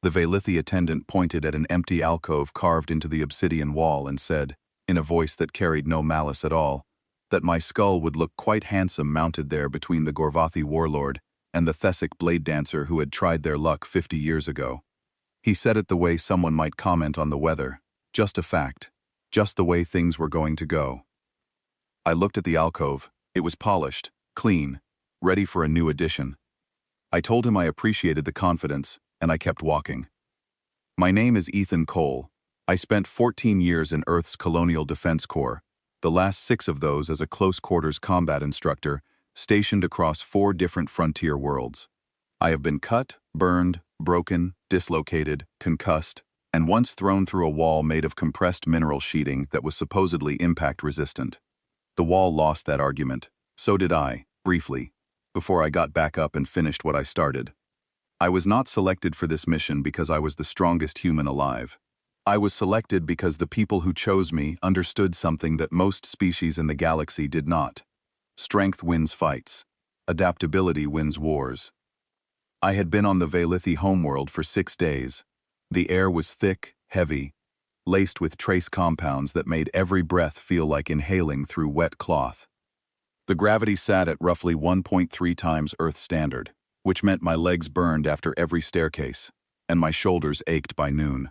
The Vailithi attendant pointed at an empty alcove carved into the obsidian wall and said, in a voice that carried no malice at all, that my skull would look quite handsome mounted there between the Gorvathi warlord and the Thessic blade dancer who had tried their luck 50 years ago. He said it the way someone might comment on the weather, just a fact, just the way things were going to go. I looked at the alcove. It was polished, clean, ready for a new addition. I told him I appreciated the confidence, and I kept walking. My name is Ethan Cole. I spent 14 years in Earth's Colonial Defense Corps, the last 6 of those as a close-quarters combat instructor, stationed across 4 different frontier worlds. I have been cut, burned, broken, dislocated, concussed, and once thrown through a wall made of compressed mineral sheeting that was supposedly impact-resistant. The wall lost that argument. So did I, briefly, before I got back up and finished what I started. I was not selected for this mission because I was the strongest human alive. I was selected because the people who chose me understood something that most species in the galaxy did not. Strength wins fights. Adaptability wins wars. I had been on the Vailithi homeworld for 6 days. The air was thick, heavy, laced with trace compounds that made every breath feel like inhaling through wet cloth. The gravity sat at roughly 1.3 times Earth standard, which meant my legs burned after every staircase, and my shoulders ached by noon.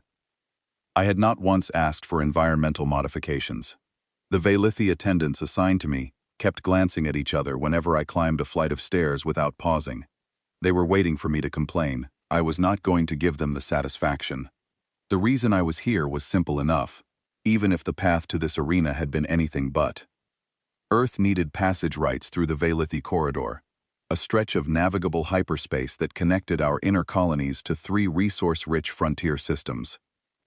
I had not once asked for environmental modifications. The Vailithi attendants assigned to me kept glancing at each other whenever I climbed a flight of stairs without pausing. They were waiting for me to complain. I was not going to give them the satisfaction. The reason I was here was simple enough, even if the path to this arena had been anything but. Earth needed passage rights through the Vailithi corridor, a stretch of navigable hyperspace that connected our inner colonies to 3 resource-rich frontier systems.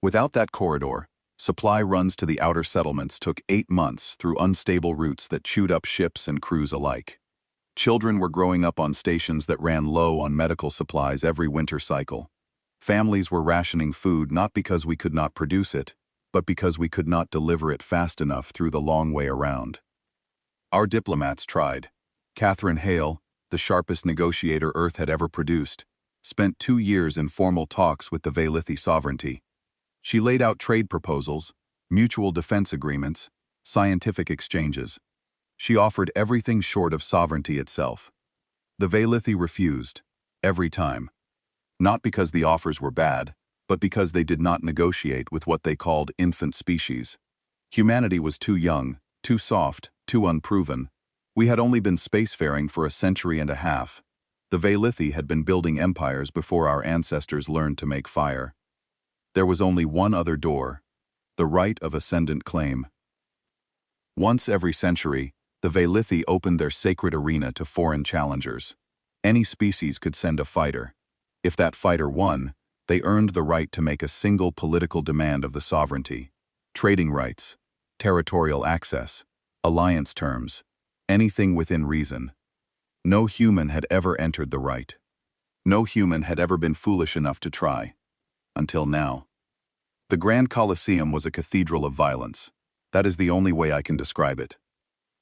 Without that corridor, supply runs to the outer settlements took 8 months through unstable routes that chewed up ships and crews alike. Children were growing up on stations that ran low on medical supplies every winter cycle. Families were rationing food not because we could not produce it, but because we could not deliver it fast enough through the long way around. Our diplomats tried. Catherine Hale, the sharpest negotiator Earth had ever produced, spent 2 years in formal talks with the Vailithi sovereignty. She laid out trade proposals, mutual defense agreements, scientific exchanges. She offered everything short of sovereignty itself. The Vailithi refused, every time. Not because the offers were bad, but because they did not negotiate with what they called infant species. Humanity was too young, too soft, too unproven. We had only been spacefaring for a century and a half. The Vailithi had been building empires before our ancestors learned to make fire. There was only one other door, the right of ascendant claim. Once every century, the Vailithi opened their sacred arena to foreign challengers. Any species could send a fighter. If that fighter won, they earned the right to make a single political demand of the sovereignty. Trading rights, territorial access, alliance terms, anything within reason. No human had ever entered the right. No human had ever been foolish enough to try. Until now. The Grand Colosseum was a cathedral of violence. That is the only way I can describe it.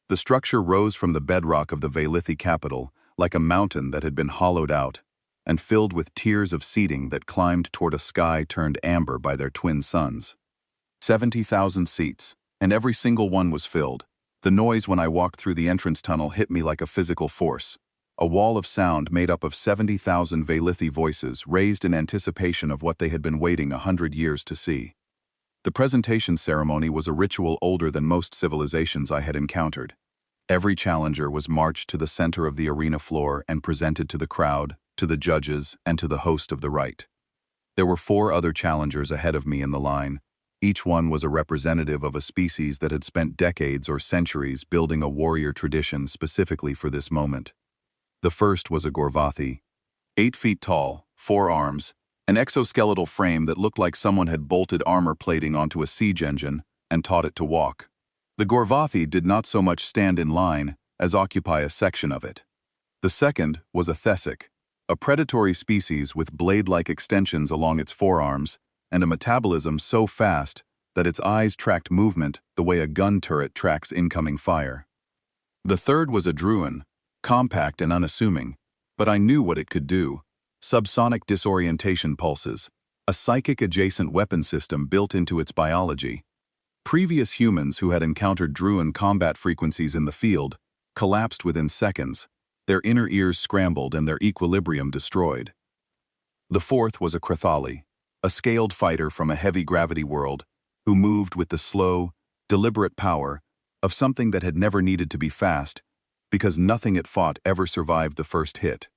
The structure rose from the bedrock of the Vailithi capital like a mountain that had been hollowed out and filled with tiers of seating that climbed toward a sky turned amber by their twin suns. 70,000 seats, and every single one was filled. The noise when I walked through the entrance tunnel hit me like a physical force. A wall of sound made up of 70,000 Vailithi voices raised in anticipation of what they had been waiting 100 years to see. The presentation ceremony was a ritual older than most civilizations I had encountered. Every challenger was marched to the center of the arena floor and presented to the crowd, to the judges, and to the host of the rite. There were 4 other challengers ahead of me in the line. Each one was a representative of a species that had spent decades or centuries building a warrior tradition specifically for this moment. The first was a Gorvathi, 8 feet tall, 4 arms, an exoskeletal frame that looked like someone had bolted armor plating onto a siege engine and taught it to walk. The Gorvathi did not so much stand in line as occupy a section of it. The second was a Thessic, a predatory species with blade-like extensions along its forearms and a metabolism so fast that its eyes tracked movement the way a gun turret tracks incoming fire. The third was a Druin, compact and unassuming, but I knew what it could do. Subsonic disorientation pulses, a psychic-adjacent weapon system built into its biology. Previous humans who had encountered Druin combat frequencies in the field collapsed within seconds, their inner ears scrambled and their equilibrium destroyed. The fourth was a Krathali, a scaled fighter from a heavy-gravity world who moved with the slow, deliberate power of something that had never needed to be fast because nothing it fought ever survived the first hit.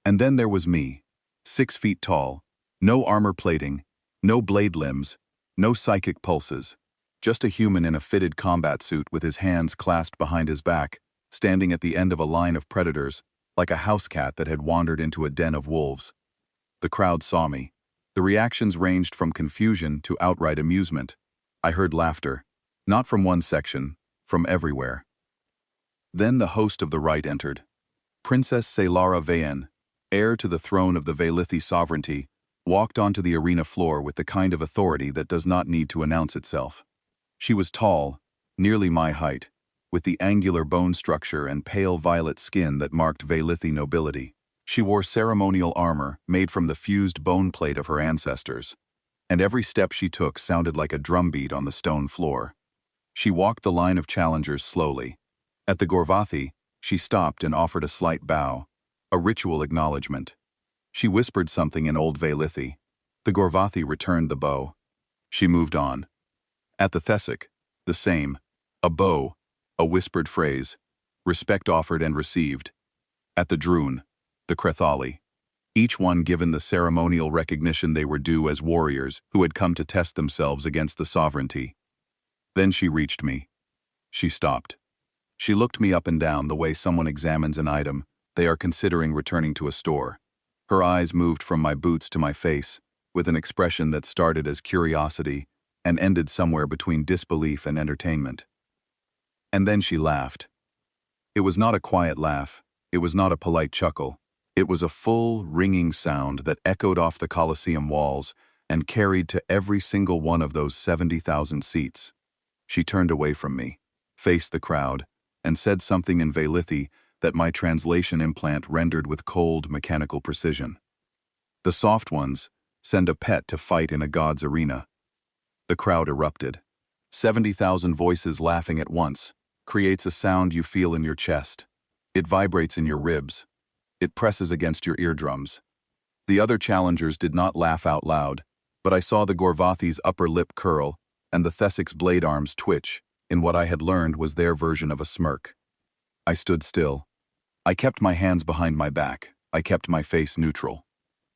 And then there was me, 6 feet tall, no armor plating, no blade limbs, no psychic pulses, just a human in a fitted combat suit with his hands clasped behind his back, standing at the end of a line of predators, like a house cat that had wandered into a den of wolves. The crowd saw me. The reactions ranged from confusion to outright amusement. I heard laughter, not from one section, from everywhere. Then the host of the rite entered. Princess Selara Vayen, heir to the throne of the Vailithi sovereignty, walked onto the arena floor with the kind of authority that does not need to announce itself. She was tall, nearly my height, with the angular bone structure and pale violet skin that marked Vailithi nobility. She wore ceremonial armor made from the fused bone plate of her ancestors, and every step she took sounded like a drumbeat on the stone floor. She walked the line of challengers slowly. At the Gorvathi, she stopped and offered a slight bow, a ritual acknowledgement. She whispered something in Old Vailithi. The Gorvathi returned the bow. She moved on. At the Thessic, the same. A bow, a whispered phrase, respect offered and received. At the Druun, the Krathali, each one given the ceremonial recognition they were due as warriors who had come to test themselves against the sovereignty. Then she reached me. She stopped. She looked me up and down the way someone examines an item they are considering returning to a store. Her eyes moved from my boots to my face, with an expression that started as curiosity and ended somewhere between disbelief and entertainment. And then she laughed. It was not a quiet laugh. It was not a polite chuckle. It was a full, ringing sound that echoed off the Colosseum walls and carried to every single one of those 70,000 seats. She turned away from me, faced the crowd, and said something in Vailithi that my translation implant rendered with cold, mechanical precision. The soft ones send a pet to fight in a god's arena. The crowd erupted. 70,000 voices laughing at once creates a sound you feel in your chest. It vibrates in your ribs. It presses against your eardrums. The other challengers did not laugh out loud, but I saw the Gorvathi's upper lip curl and the Thessic's blade arms twitch in what I had learned was their version of a smirk. I stood still. I kept my hands behind my back. I kept my face neutral.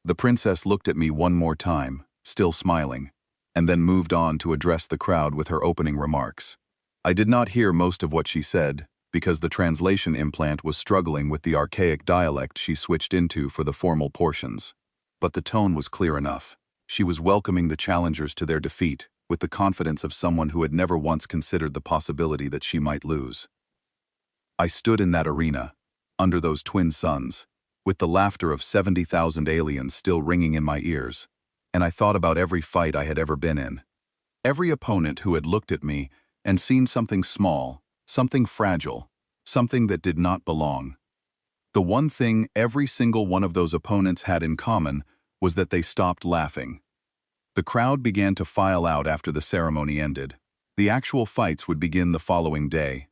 The princess looked at me one more time, still smiling, and then moved on to address the crowd with her opening remarks. I did not hear most of what she said, because the translation implant was struggling with the archaic dialect she switched into for the formal portions. But the tone was clear enough. She was welcoming the challengers to their defeat with the confidence of someone who had never once considered the possibility that she might lose. I stood in that arena, under those twin suns, with the laughter of 70,000 aliens still ringing in my ears, and I thought about every fight I had ever been in. Every opponent who had looked at me and seen something small, something fragile, something that did not belong. The one thing every single one of those opponents had in common was that they stopped laughing. The crowd began to file out after the ceremony ended. The actual fights would begin the following day.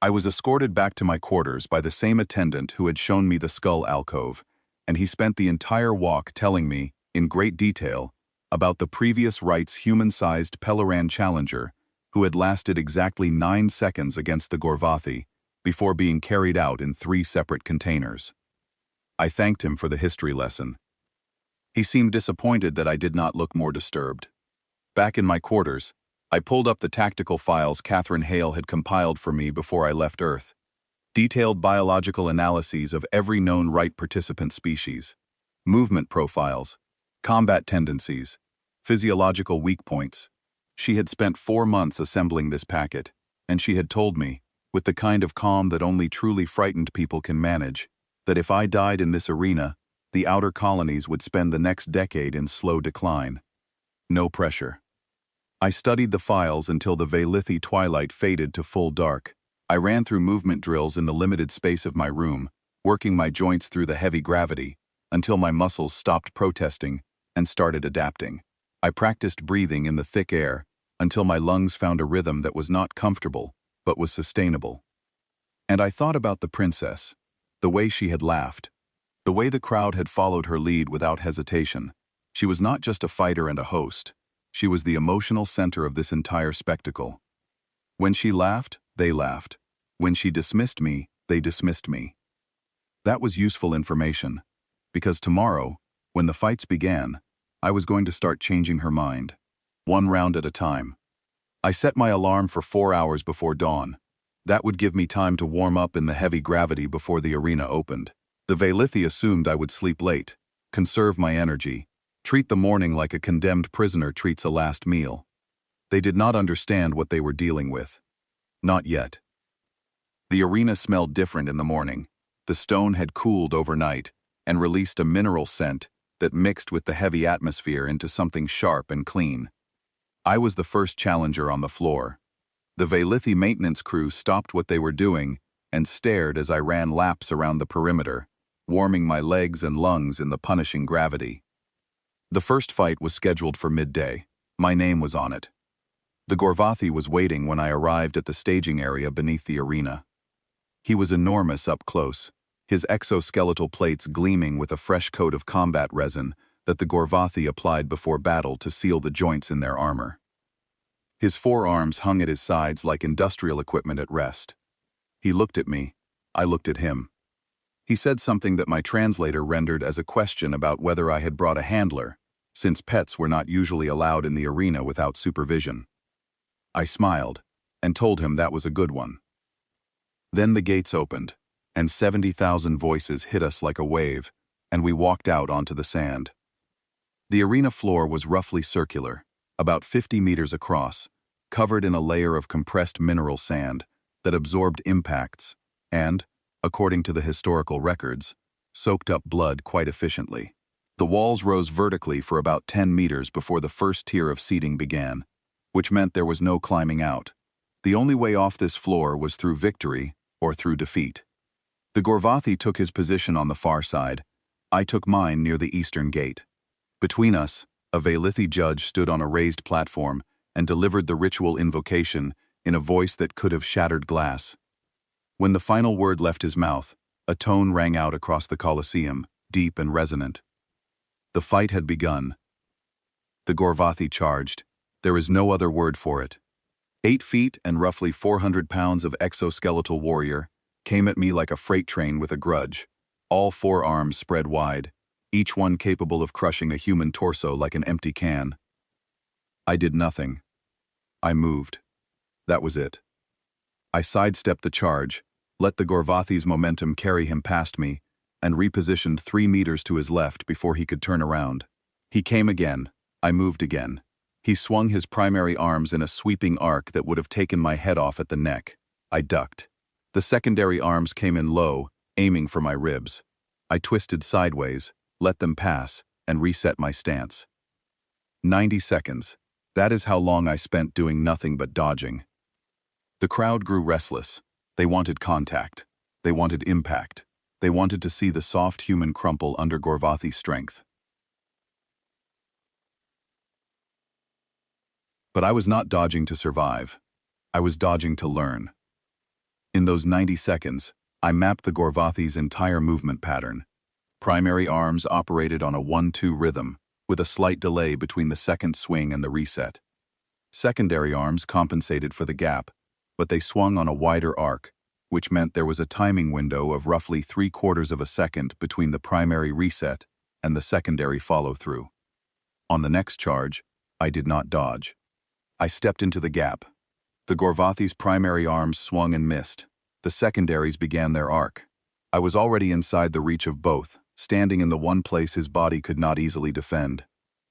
I was escorted back to my quarters by the same attendant who had shown me the skull alcove, and he spent the entire walk telling me, in great detail, about the previous rite's human-sized Peloran challenger who had lasted exactly 9 seconds against the Gorvathi before being carried out in 3 separate containers. I thanked him for the history lesson. He seemed disappointed that I did not look more disturbed. Back in my quarters, I pulled up the tactical files Catherine Hale had compiled for me before I left Earth. Detailed biological analyses of every known rite participant species, movement profiles, combat tendencies, physiological weak points. She had spent 4 months assembling this packet, and she had told me, with the kind of calm that only truly frightened people can manage, that if I died in this arena, the outer colonies would spend the next decade in slow decline. No pressure. I studied the files until the Vailithi twilight faded to full dark. I ran through movement drills in the limited space of my room, working my joints through the heavy gravity, until my muscles stopped protesting and started adapting. I practiced breathing in the thick air until my lungs found a rhythm that was not comfortable, but was sustainable. And I thought about the princess, the way she had laughed, the way the crowd had followed her lead without hesitation. She was not just a fighter and a host. She was the emotional center of this entire spectacle. When she laughed, they laughed. When she dismissed me, they dismissed me. That was useful information, because tomorrow, when the fights began, I was going to start changing her mind, one round at a time. I set my alarm for 4 hours before dawn. That would give me time to warm up in the heavy gravity before the arena opened. The Veilithi assumed I would sleep late, conserve my energy, treat the morning like a condemned prisoner treats a last meal. They did not understand what they were dealing with. Not yet. The arena smelled different in the morning. The stone had cooled overnight and released a mineral scent that mixed with the heavy atmosphere into something sharp and clean. I was the first challenger on the floor. The Veilithi maintenance crew stopped what they were doing and stared as I ran laps around the perimeter, warming my legs and lungs in the punishing gravity. The first fight was scheduled for midday. My name was on it. The Gorvathi was waiting when I arrived at the staging area beneath the arena. He was enormous up close, his exoskeletal plates gleaming with a fresh coat of combat resin that the Gorvathi applied before battle to seal the joints in their armor. His forearms hung at his sides like industrial equipment at rest. He looked at me. I looked at him. He said something that my translator rendered as a question about whether I had brought a handler, since pets were not usually allowed in the arena without supervision. I smiled and told him that was a good one. Then the gates opened, and 70,000 voices hit us like a wave, and we walked out onto the sand. The arena floor was roughly circular, about 50 meters across, covered in a layer of compressed mineral sand that absorbed impacts and, according to the historical records, soaked up blood quite efficiently. The walls rose vertically for about 10 meters before the first tier of seating began, which meant there was no climbing out. The only way off this floor was through victory or through defeat. The Gorvathi took his position on the far side. I took mine near the eastern gate. Between us, a Veilithi judge stood on a raised platform and delivered the ritual invocation in a voice that could have shattered glass. When the final word left his mouth, a tone rang out across the Colosseum, deep and resonant. The fight had begun. The Gorvathi charged. There is no other word for it. 8 feet and roughly 400 pounds of exoskeletal warrior came at me like a freight train with a grudge, all 4 arms spread wide, each one capable of crushing a human torso like an empty can. I did nothing. I moved. That was it. I sidestepped the charge, let the Gorvathi's momentum carry him past me, and repositioned 3 meters to his left before he could turn around. He came again. I moved again. He swung his primary arms in a sweeping arc that would have taken my head off at the neck. I ducked. The secondary arms came in low, aiming for my ribs. I twisted sideways, let them pass, and reset my stance. 90 seconds. That is how long I spent doing nothing but dodging. The crowd grew restless. They wanted contact. They wanted impact. They wanted to see the soft human crumple under Gorvathi's strength. But I was not dodging to survive. I was dodging to learn. In those 90 seconds, I mapped the Gorvathi's entire movement pattern. Primary arms operated on a 1-2 rhythm, with a slight delay between the second swing and the reset. Secondary arms compensated for the gap, but they swung on a wider arc, which meant there was a timing window of roughly 3/4 of a second between the primary reset and the secondary follow-through. On the next charge, I did not dodge. I stepped into the gap. The Gorvathi's primary arms swung and missed. The secondaries began their arc. I was already inside the reach of both, standing in the one place his body could not easily defend.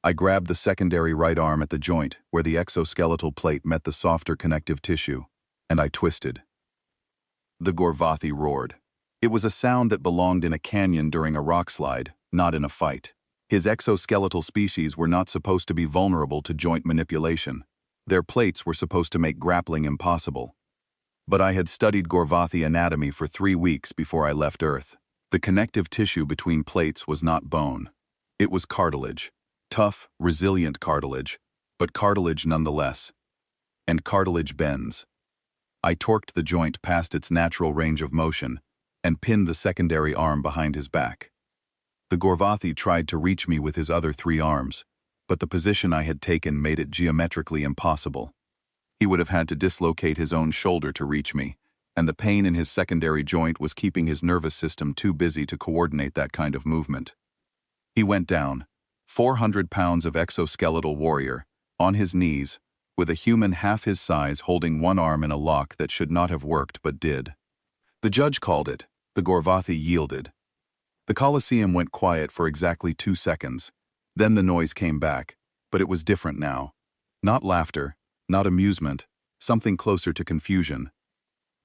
I grabbed the secondary right arm at the joint where the exoskeletal plate met the softer connective tissue, and I twisted. The Gorvathi roared. It was a sound that belonged in a canyon during a rock slide, not in a fight. His exoskeletal species were not supposed to be vulnerable to joint manipulation. Their plates were supposed to make grappling impossible. But I had studied Gorvathi anatomy for 3 weeks before I left Earth. The connective tissue between plates was not bone. It was cartilage. Tough, resilient cartilage, but cartilage nonetheless. And cartilage bends. I torqued the joint past its natural range of motion and pinned the secondary arm behind his back. The Gorvathi tried to reach me with his other 3 arms, but the position I had taken made it geometrically impossible. He would have had to dislocate his own shoulder to reach me, and the pain in his secondary joint was keeping his nervous system too busy to coordinate that kind of movement. He went down, 400 pounds of exoskeletal warrior, on his knees, with a human half his size holding one arm in a lock that should not have worked but did. The judge called it. The Gorvathi yielded. The Colosseum went quiet for exactly 2 seconds. Then the noise came back, but it was different now. Not laughter, not amusement, something closer to confusion.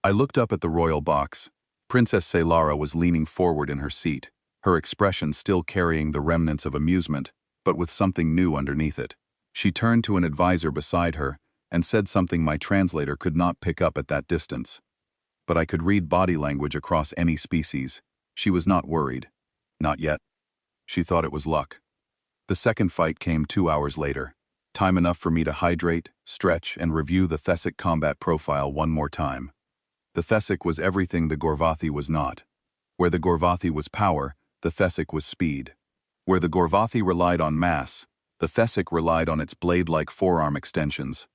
I looked up at the royal box. Princess Selara was leaning forward in her seat, her expression still carrying the remnants of amusement, but with something new underneath it. She turned to an advisor beside her and said something my translator could not pick up at that distance. But I could read body language across any species. She was not worried. Not yet. She thought it was luck. The second fight came 2 hours later. Time enough for me to hydrate, stretch, and review the Thessic combat profile one more time. The Thessic was everything the Gorvathi was not. Where the Gorvathi was power, the Thessic was speed. Where the Gorvathi relied on mass, the Thessic relied on its blade-like forearm extensions.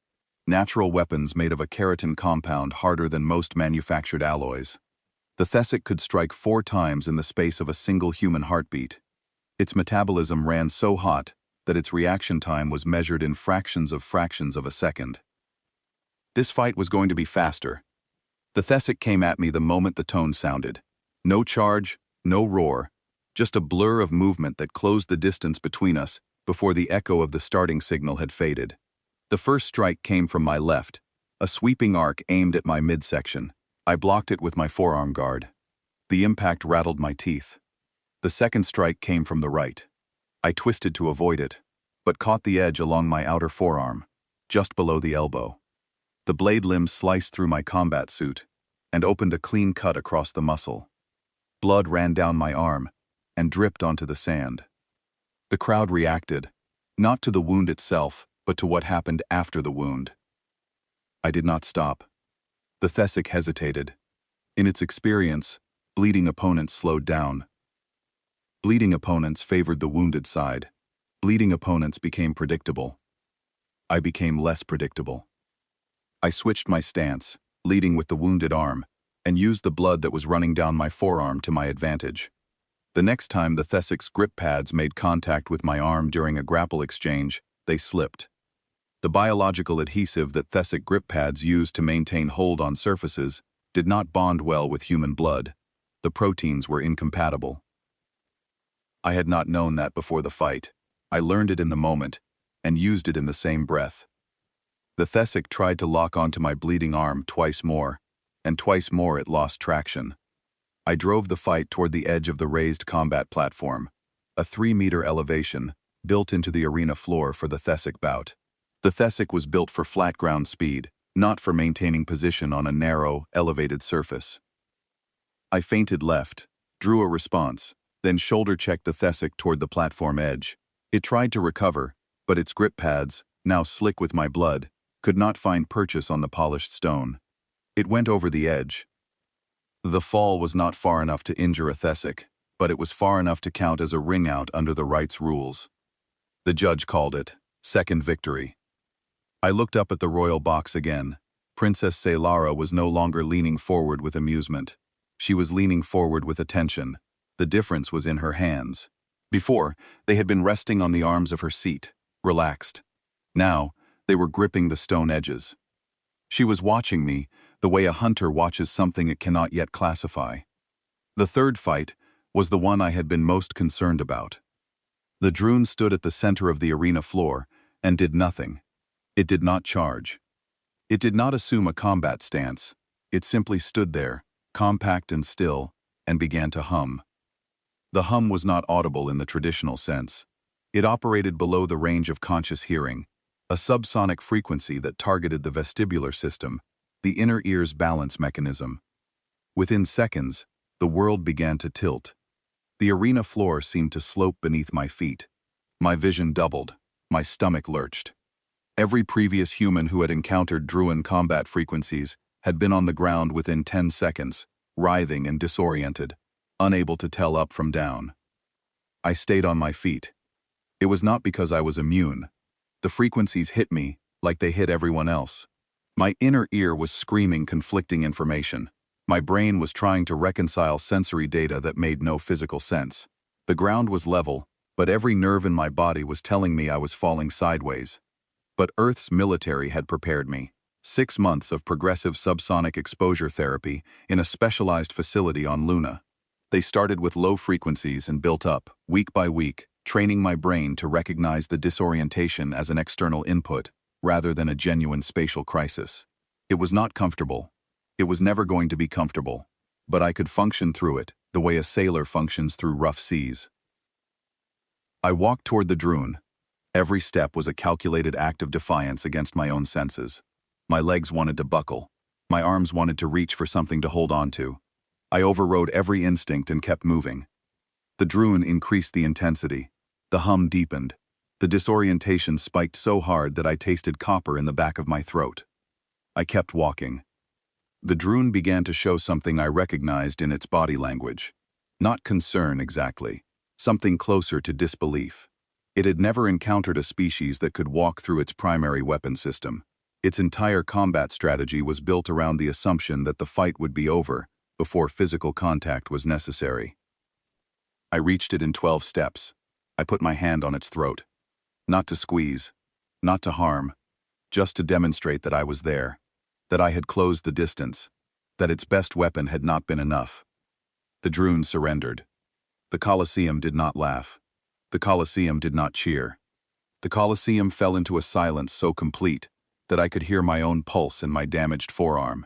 Natural weapons made of a keratin compound harder than most manufactured alloys. The Thessic could strike 4 times in the space of a single human heartbeat. Its metabolism ran so hot that its reaction time was measured in fractions of a second. This fight was going to be faster. The Thessic came at me the moment the tone sounded. No charge, no roar, just a blur of movement that closed the distance between us before the echo of the starting signal had faded. The first strike came from my left, a sweeping arc aimed at my midsection. I blocked it with my forearm guard. The impact rattled my teeth. The second strike came from the right. I twisted to avoid it, but caught the edge along my outer forearm, just below the elbow. The blade limb sliced through my combat suit and opened a clean cut across the muscle. Blood ran down my arm and dripped onto the sand. The crowd reacted, not to the wound itself, but to what happened after the wound. I did not stop. The Thessic hesitated. In its experience, bleeding opponents slowed down. Bleeding opponents favored the wounded side. Bleeding opponents became predictable. I became less predictable. I switched my stance, leading with the wounded arm, and used the blood that was running down my forearm to my advantage. The next time the Thessic's grip pads made contact with my arm during a grapple exchange, they slipped. The biological adhesive that Thessic grip pads use to maintain hold on surfaces did not bond well with human blood. The proteins were incompatible. I had not known that before the fight. I learned it in the moment, and used it in the same breath. The Thessic tried to lock onto my bleeding arm twice more, and twice more it lost traction. I drove the fight toward the edge of the raised combat platform, a 3-meter elevation built into the arena floor for the Thessic bout. The Thessic was built for flat ground speed, not for maintaining position on a narrow, elevated surface. I feinted left, drew a response, then shoulder-checked the Thessic toward the platform edge. It tried to recover, but its grip pads, now slick with my blood, could not find purchase on the polished stone. It went over the edge. The fall was not far enough to injure a Thessic, but it was far enough to count as a ring-out under the rights rules. The judge called it second victory. I looked up at the royal box again. Princess Selara was no longer leaning forward with amusement. She was leaning forward with attention. The difference was in her hands. Before, they had been resting on the arms of her seat, relaxed. Now, they were gripping the stone edges. She was watching me, the way a hunter watches something it cannot yet classify. The third fight was the one I had been most concerned about. The Droon stood at the center of the arena floor and did nothing. It did not charge. It did not assume a combat stance. It simply stood there, compact and still, and began to hum. The hum was not audible in the traditional sense. It operated below the range of conscious hearing, a subsonic frequency that targeted the vestibular system, the inner ear's balance mechanism. Within seconds, the world began to tilt. The arena floor seemed to slope beneath my feet. My vision doubled. My stomach lurched. Every previous human who had encountered Druin combat frequencies had been on the ground within 10 seconds, writhing and disoriented, unable to tell up from down. I stayed on my feet. It was not because I was immune. The frequencies hit me like they hit everyone else. My inner ear was screaming conflicting information. My brain was trying to reconcile sensory data that made no physical sense. The ground was level, but every nerve in my body was telling me I was falling sideways. But Earth's military had prepared me. 6 months of progressive subsonic exposure therapy in a specialized facility on Luna. They started with low frequencies and built up, week by week, training my brain to recognize the disorientation as an external input, rather than a genuine spatial crisis. It was not comfortable. It was never going to be comfortable. But I could function through it, the way a sailor functions through rough seas. I walked toward the Druin. Every step was a calculated act of defiance against my own senses. My legs wanted to buckle. My arms wanted to reach for something to hold on to. I overrode every instinct and kept moving. The Druin increased the intensity. The hum deepened. The disorientation spiked so hard that I tasted copper in the back of my throat. I kept walking. The Druin began to show something I recognized in its body language. Not concern exactly. Something closer to disbelief. It had never encountered a species that could walk through its primary weapon system. Its entire combat strategy was built around the assumption that the fight would be over before physical contact was necessary. I reached it in 12 steps. I put my hand on its throat. Not to squeeze, not to harm, just to demonstrate that I was there, that I had closed the distance, that its best weapon had not been enough. The Druin surrendered. The Colosseum did not laugh. The Colosseum did not cheer. The Colosseum fell into a silence so complete that I could hear my own pulse in my damaged forearm.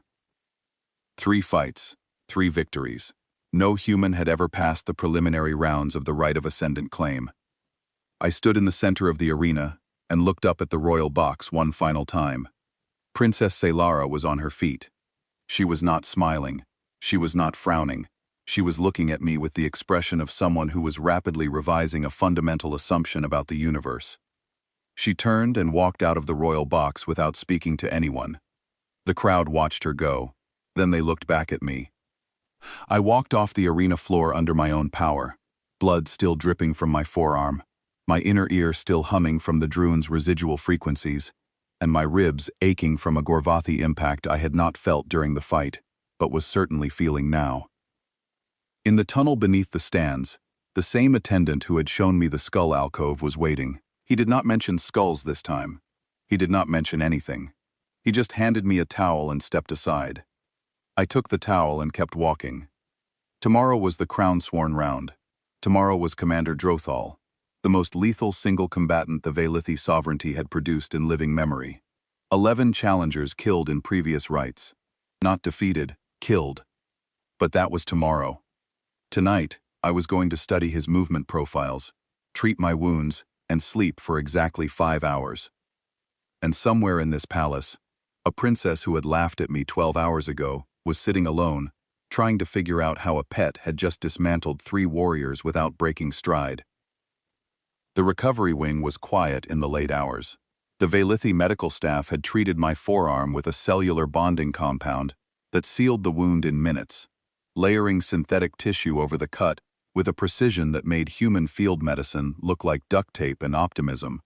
3 fights, 3 victories. No human had ever passed the preliminary rounds of the right of ascendant claim. I stood in the center of the arena and looked up at the royal box one final time. Princess Selara was on her feet. She was not smiling. She was not frowning. She was looking at me with the expression of someone who was rapidly revising a fundamental assumption about the universe. She turned and walked out of the royal box without speaking to anyone. The crowd watched her go. Then they looked back at me. I walked off the arena floor under my own power, blood still dripping from my forearm, my inner ear still humming from the Druin's residual frequencies, and my ribs aching from a Gorvathi impact I had not felt during the fight, but was certainly feeling now. In the tunnel beneath the stands, the same attendant who had shown me the skull alcove was waiting. He did not mention skulls this time. He did not mention anything. He just handed me a towel and stepped aside. I took the towel and kept walking. Tomorrow was the crown-sworn round. Tomorrow was Commander Drothal, the most lethal single combatant the Velithi sovereignty had produced in living memory. 11 challengers killed in previous rights. Not defeated, killed. But that was tomorrow. Tonight, I was going to study his movement profiles, treat my wounds, and sleep for exactly 5 hours. And somewhere in this palace, a princess who had laughed at me 12 hours ago was sitting alone, trying to figure out how a pet had just dismantled 3 warriors without breaking stride. The recovery wing was quiet in the late hours. The Velithi medical staff had treated my forearm with a cellular bonding compound that sealed the wound in minutes, layering synthetic tissue over the cut with a precision that made human field medicine look like duct tape and optimism.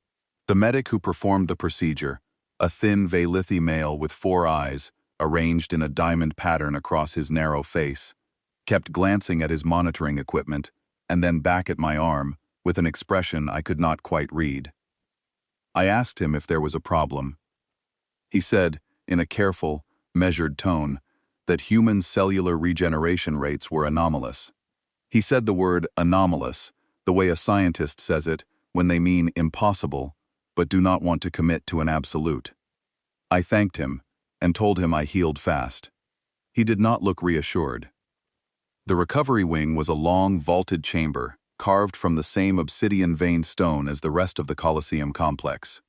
The medic who performed the procedure, a thin Velithi male with 4 eyes, arranged in a diamond pattern across his narrow face, kept glancing at his monitoring equipment and then back at my arm with an expression I could not quite read. I asked him if there was a problem. He said, in a careful, measured tone, that human cellular regeneration rates were anomalous. He said the word anomalous, the way a scientist says it when they mean impossible, but do not want to commit to an absolute. I thanked him and told him I healed fast. He did not look reassured. The recovery wing was a long, vaulted chamber, carved from the same obsidian veined stone as the rest of the Colosseum complex.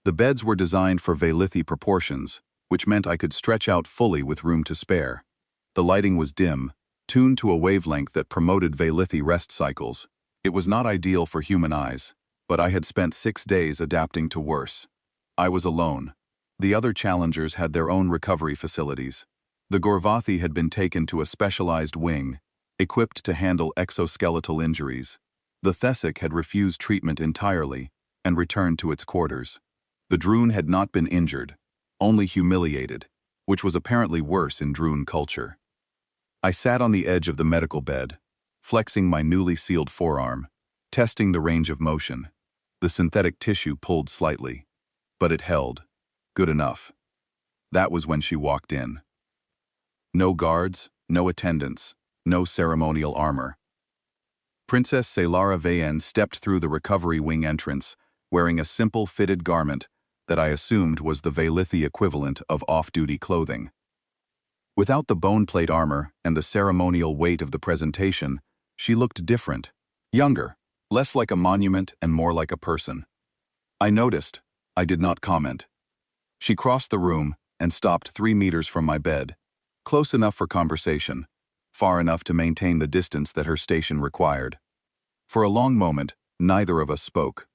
The beds were designed for Velithi proportions, which meant I could stretch out fully with room to spare. The lighting was dim, tuned to a wavelength that promoted Velithi rest cycles. It was not ideal for human eyes, But I had spent 6 days adapting to worse. I was alone. The other challengers had their own recovery facilities. The Gorvathi had been taken to a specialized wing, equipped to handle exoskeletal injuries. The Thessic had refused treatment entirely and returned to its quarters. The Droon had not been injured, only humiliated, which was apparently worse in Droon culture. I sat on the edge of the medical bed, flexing my newly sealed forearm, testing the range of motion. The synthetic tissue pulled slightly, but it held. Good enough. That was when she walked in. No guards, no attendants, no ceremonial armor. Princess Selara Vayen stepped through the recovery wing entrance, wearing a simple fitted garment that I assumed was the Vailithi equivalent of off-duty clothing. Without the bone plate armor and the ceremonial weight of the presentation, she looked different, younger, less like a monument and more like a person. I noticed. I did not comment. She crossed the room and stopped 3 meters from my bed, close enough for conversation, far enough to maintain the distance that her station required. For a long moment, neither of us spoke.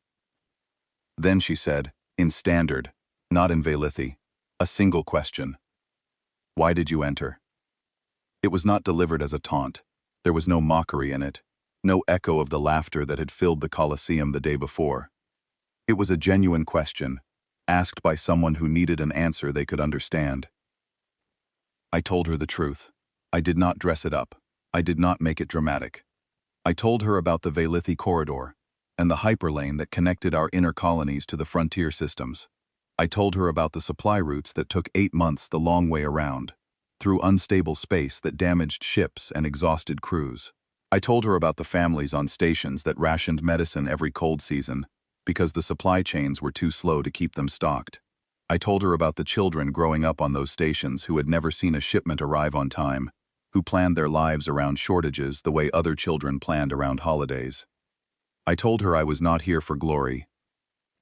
Then she said, in Standard, not in Vailithi, a single question. Why did you enter? It was not delivered as a taunt. There was no mockery in it, no echo of the laughter that had filled the Colosseum the day before. It was a genuine question, asked by someone who needed an answer they could understand. I told her the truth. I did not dress it up. I did not make it dramatic. I told her about the Vailithi corridor and the hyperlane that connected our inner colonies to the frontier systems. I told her about the supply routes that took 8 months the long way around, through unstable space that damaged ships and exhausted crews. I told her about the families on stations that rationed medicine every cold season because the supply chains were too slow to keep them stocked. I told her about the children growing up on those stations who had never seen a shipment arrive on time, who planned their lives around shortages the way other children planned around holidays. I told her I was not here for glory.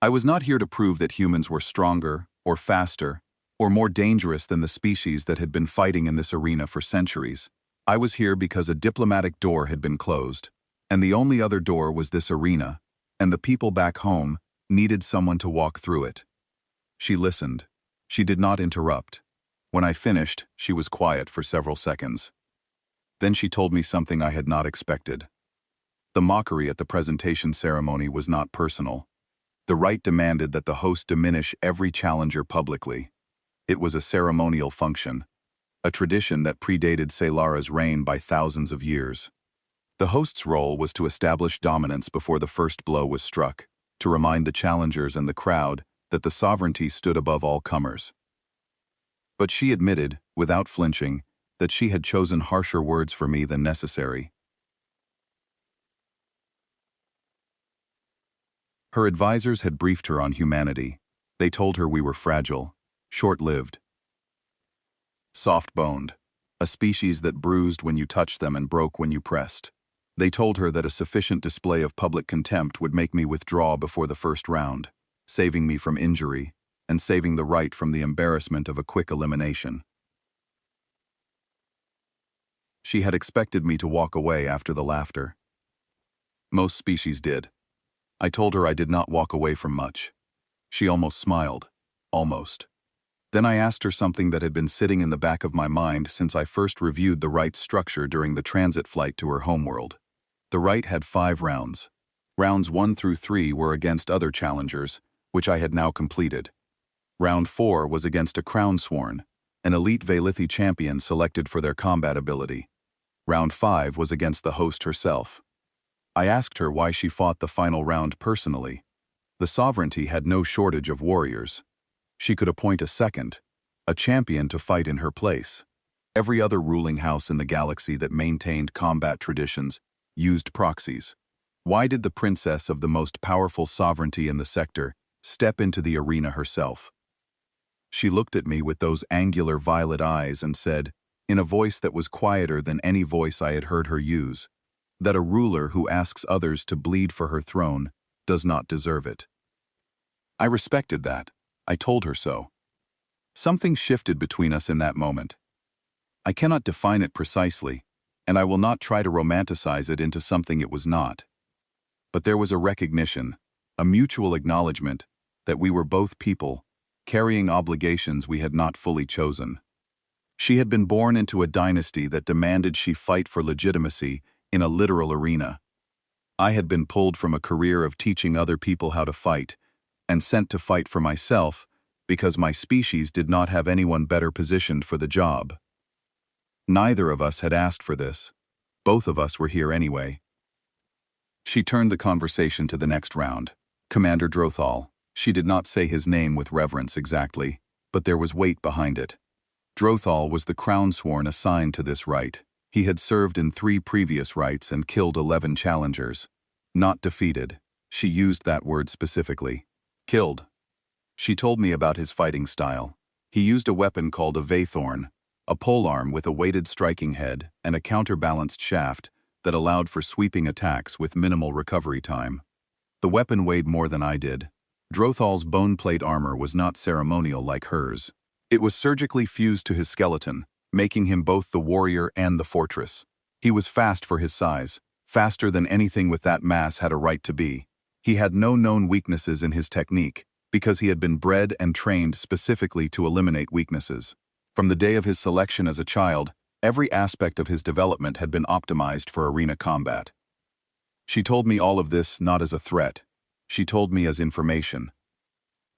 I was not here to prove that humans were stronger, or faster, or more dangerous than the species that had been fighting in this arena for centuries. I was here because a diplomatic door had been closed, and the only other door was this arena, and the people back home needed someone to walk through it. She listened. She did not interrupt. When I finished, she was quiet for several seconds. Then she told me something I had not expected. The mockery at the presentation ceremony was not personal. The rite demanded that the host diminish every challenger publicly. It was a ceremonial function, a tradition that predated Selara's reign by thousands of years. The host's role was to establish dominance before the first blow was struck, to remind the challengers and the crowd that the sovereignty stood above all comers. But she admitted, without flinching, that she had chosen harsher words for me than necessary. Her advisors had briefed her on humanity. They told her we were fragile, short-lived, soft-boned, a species that bruised when you touched them and broke when you pressed. They told her that a sufficient display of public contempt would make me withdraw before the first round, saving me from injury and saving the right from the embarrassment of a quick elimination. She had expected me to walk away after the laughter. Most species did. I told her I did not walk away from much. She almost smiled. Almost. Then I asked her something that had been sitting in the back of my mind since I first reviewed the rite's structure during the transit flight to her homeworld. The rite had 5 rounds. Rounds 1 through 3 were against other challengers, which I had now completed. Round 4 was against a Crown Sworn, an elite Vailithi champion selected for their combat ability. Round 5 was against the host herself. I asked her why she fought the final round personally. The sovereignty had no shortage of warriors. She could appoint a second, a champion to fight in her place. Every other ruling house in the galaxy that maintained combat traditions used proxies. Why did the princess of the most powerful sovereignty in the sector step into the arena herself? She looked at me with those angular violet eyes and said, in a voice that was quieter than any voice I had heard her use, that a ruler who asks others to bleed for her throne does not deserve it. I respected that. I told her so. Something shifted between us in that moment. I cannot define it precisely, and I will not try to romanticize it into something it was not. But there was a recognition, a mutual acknowledgement that we were both people, carrying obligations we had not fully chosen. She had been born into a dynasty that demanded she fight for legitimacy in a literal arena. I had been pulled from a career of teaching other people how to fight, and sent to fight for myself because my species did not have anyone better positioned for the job. Neither of us had asked for this. Both of us were here anyway. She turned the conversation to the next round. Commander Drothal. She did not say his name with reverence exactly, but there was weight behind it. Drothal was the crown-sworn assigned to this rite. He had served in 3 previous rites and killed 11 challengers. Not defeated. She used that word specifically. Killed. She told me about his fighting style. He used a weapon called a Vathorn, a polearm with a weighted striking head and a counterbalanced shaft that allowed for sweeping attacks with minimal recovery time. The weapon weighed more than I did. Drothal's bone plate armor was not ceremonial like hers. It was surgically fused to his skeleton, making him both the warrior and the fortress. He was fast for his size, faster than anything with that mass had a right to be. He had no known weaknesses in his technique, because he had been bred and trained specifically to eliminate weaknesses. From the day of his selection as a child, every aspect of his development had been optimized for arena combat. She told me all of this not as a threat. She told me as information.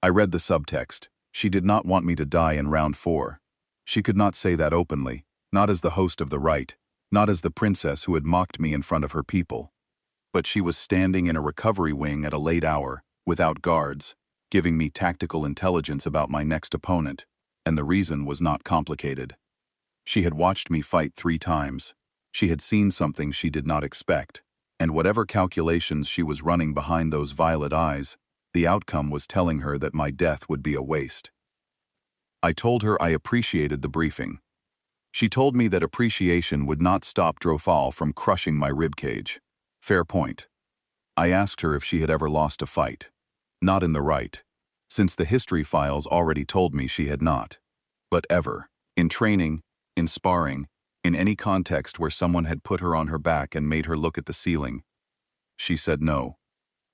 I read the subtext. She did not want me to die in round 4. She could not say that openly, not as the host of the rite, not as the princess who had mocked me in front of her people. But she was standing in a recovery wing at a late hour, without guards, giving me tactical intelligence about my next opponent, and the reason was not complicated. She had watched me fight 3 times. She had seen something she did not expect, and whatever calculations she was running behind those violet eyes, the outcome was telling her that my death would be a waste. I told her I appreciated the briefing. She told me that appreciation would not stop Drothal from crushing my ribcage. Fair point. I asked her if she had ever lost a fight. Not in the right, since the history files already told me she had not. But ever, in training, in sparring, in any context where someone had put her on her back and made her look at the ceiling. She said no.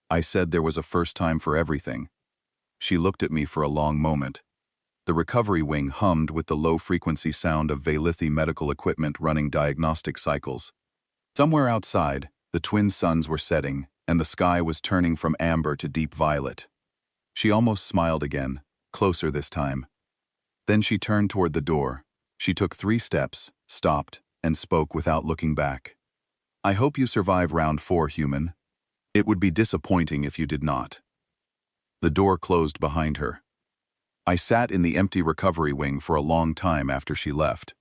I said there was a first time for everything. She looked at me for a long moment. The recovery wing hummed with the low-frequency sound of Vailithi medical equipment running diagnostic cycles. Somewhere outside, the twin suns were setting, and the sky was turning from amber to deep violet. She almost smiled again, closer this time. Then she turned toward the door. She took 3 steps, stopped, and spoke without looking back. I hope you survive round 4, human. It would be disappointing if you did not. The door closed behind her. I sat in the empty recovery wing for a long time after she left.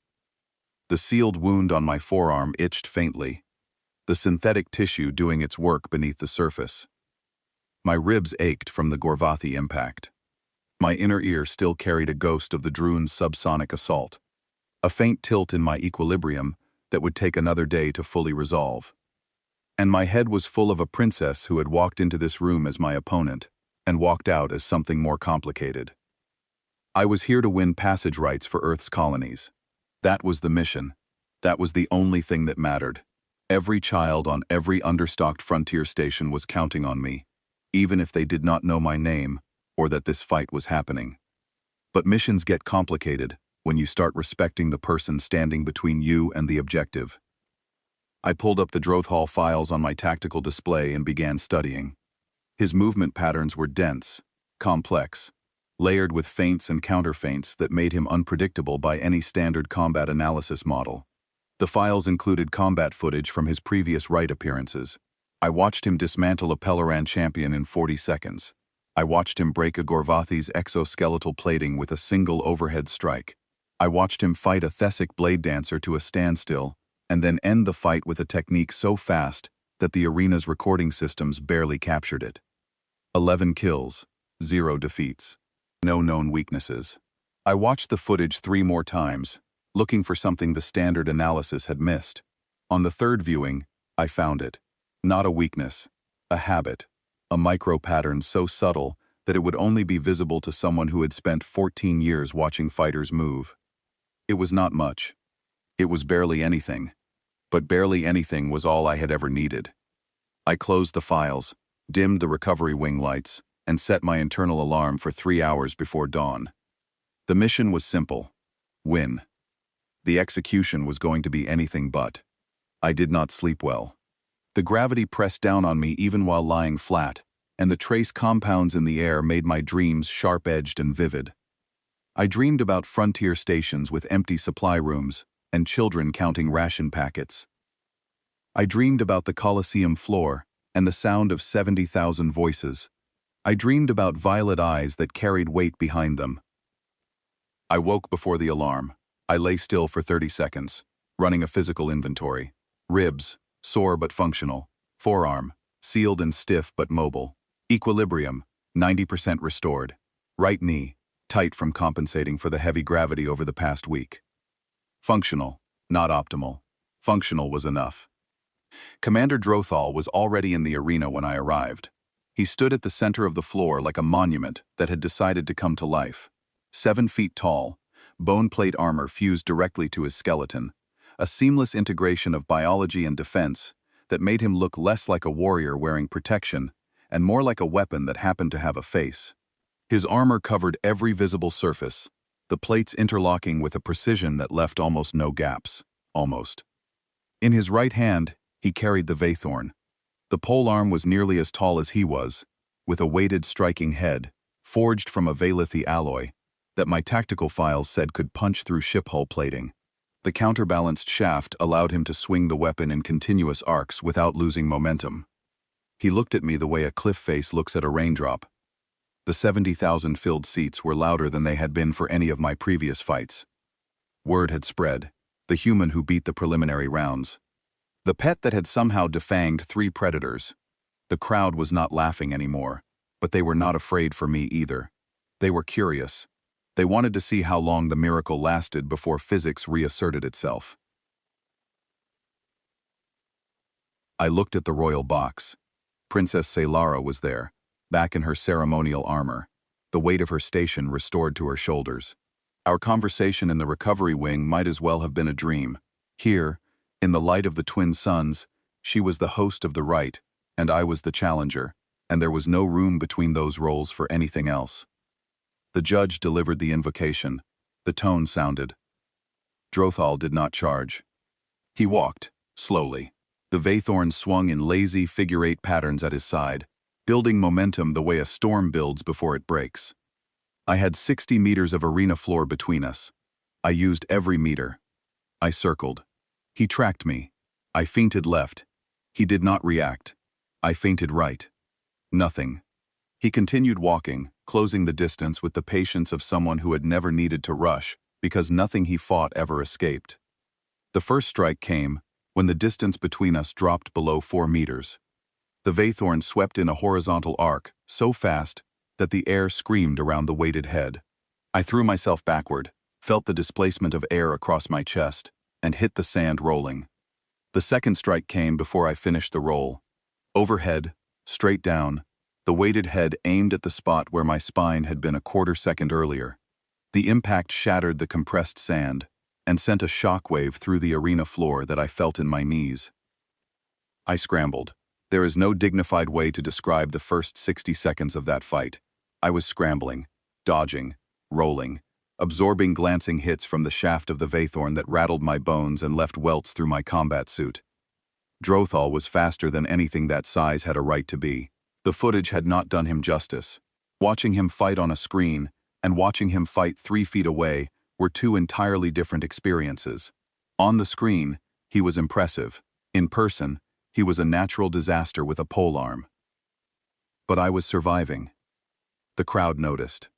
The sealed wound on my forearm itched faintly, the synthetic tissue doing its work beneath the surface. My ribs ached from the Gorvathi impact. My inner ear still carried a ghost of the Droon's subsonic assault, a faint tilt in my equilibrium that would take another day to fully resolve. And my head was full of a princess who had walked into this room as my opponent, and walked out as something more complicated. I was here to win passage rights for Earth's colonies. That was the mission. That was the only thing that mattered. Every child on every understocked frontier station was counting on me, even if they did not know my name or that this fight was happening. But missions get complicated when you start respecting the person standing between you and the objective. I pulled up the Drothal files on my tactical display and began studying. His movement patterns were dense, complex, layered with feints and counterfeints that made him unpredictable by any standard combat analysis model. The files included combat footage from his previous rite appearances. I watched him dismantle a Peloran champion in 40 seconds. I watched him break a Gorvathi's exoskeletal plating with a single overhead strike. I watched him fight a Thessic blade dancer to a standstill, and then end the fight with a technique so fast that the arena's recording systems barely captured it. 11 kills, 0 defeats. No known weaknesses. I watched the footage 3 more times, looking for something the standard analysis had missed. On the 3rd viewing, I found it. Not a weakness, a habit, a micro-pattern so subtle that it would only be visible to someone who had spent 14 years watching fighters move. It was not much. It was barely anything. But barely anything was all I had ever needed. I closed the files, dimmed the recovery wing lights, and set my internal alarm for 3 hours before dawn. The mission was simple: win. The execution was going to be anything but. I did not sleep well. The gravity pressed down on me even while lying flat, and the trace compounds in the air made my dreams sharp-edged and vivid. I dreamed about frontier stations with empty supply rooms and children counting ration packets. I dreamed about the Colosseum floor and the sound of 70,000 voices. I dreamed about violet eyes that carried weight behind them. I woke before the alarm. I lay still for 30 seconds, running a physical inventory. Ribs, sore but functional. Forearm, sealed and stiff but mobile. Equilibrium, 90% restored. Right knee, tight from compensating for the heavy gravity over the past week. Functional, not optimal. Functional was enough. Commander Drothal was already in the arena when I arrived. He stood at the center of the floor like a monument that had decided to come to life. 7 feet tall, bone plate armor fused directly to his skeleton, a seamless integration of biology and defense that made him look less like a warrior wearing protection and more like a weapon that happened to have a face. His armor covered every visible surface, the plates interlocking with a precision that left almost no gaps. Almost. In his right hand, he carried the Vathorn. The polearm was nearly as tall as he was, with a weighted striking head, forged from a Vailithi alloy, that my tactical files said could punch through ship hull plating. The counterbalanced shaft allowed him to swing the weapon in continuous arcs without losing momentum. He looked at me the way a cliff face looks at a raindrop. The 70,000 filled seats were louder than they had been for any of my previous fights. Word had spread, the human who beat the preliminary rounds. The pet that had somehow defanged 3 predators. The crowd was not laughing anymore, but they were not afraid for me either. They were curious. They wanted to see how long the miracle lasted before physics reasserted itself. I looked at the royal box. Princess Saylara was there, back in her ceremonial armor, the weight of her station restored to her shoulders. Our conversation in the recovery wing might as well have been a dream. Here, in the light of the twin suns, she was the host of the rite, and I was the challenger, and there was no room between those roles for anything else. The judge delivered the invocation. The tone sounded. Drothal did not charge. He walked, slowly. The Vathorn swung in lazy figure-8 patterns at his side, building momentum the way a storm builds before it breaks. I had 60 meters of arena floor between us. I used every meter. I circled. He tracked me. I feinted left. He did not react. I feinted right. Nothing. He continued walking, closing the distance with the patience of someone who had never needed to rush, because nothing he fought ever escaped. The first strike came when the distance between us dropped below 4 meters. The Vathorn swept in a horizontal arc, so fast that the air screamed around the weighted head. I threw myself backward, felt the displacement of air across my chest, and hit the sand rolling. The second strike came before I finished the roll. Overhead, straight down, the weighted head aimed at the spot where my spine had been a quarter second earlier. The impact shattered the compressed sand and sent a shockwave through the arena floor that I felt in my knees. I scrambled. There is no dignified way to describe the first 60 seconds of that fight. I was scrambling, dodging, rolling, absorbing glancing hits from the shaft of the Vathorn that rattled my bones and left welts through my combat suit. Drothal was faster than anything that size had a right to be. The footage had not done him justice. Watching him fight on a screen and watching him fight 3 feet away were 2 entirely different experiences. On the screen, he was impressive. In person, he was a natural disaster with a polearm. But I was surviving. The crowd noticed.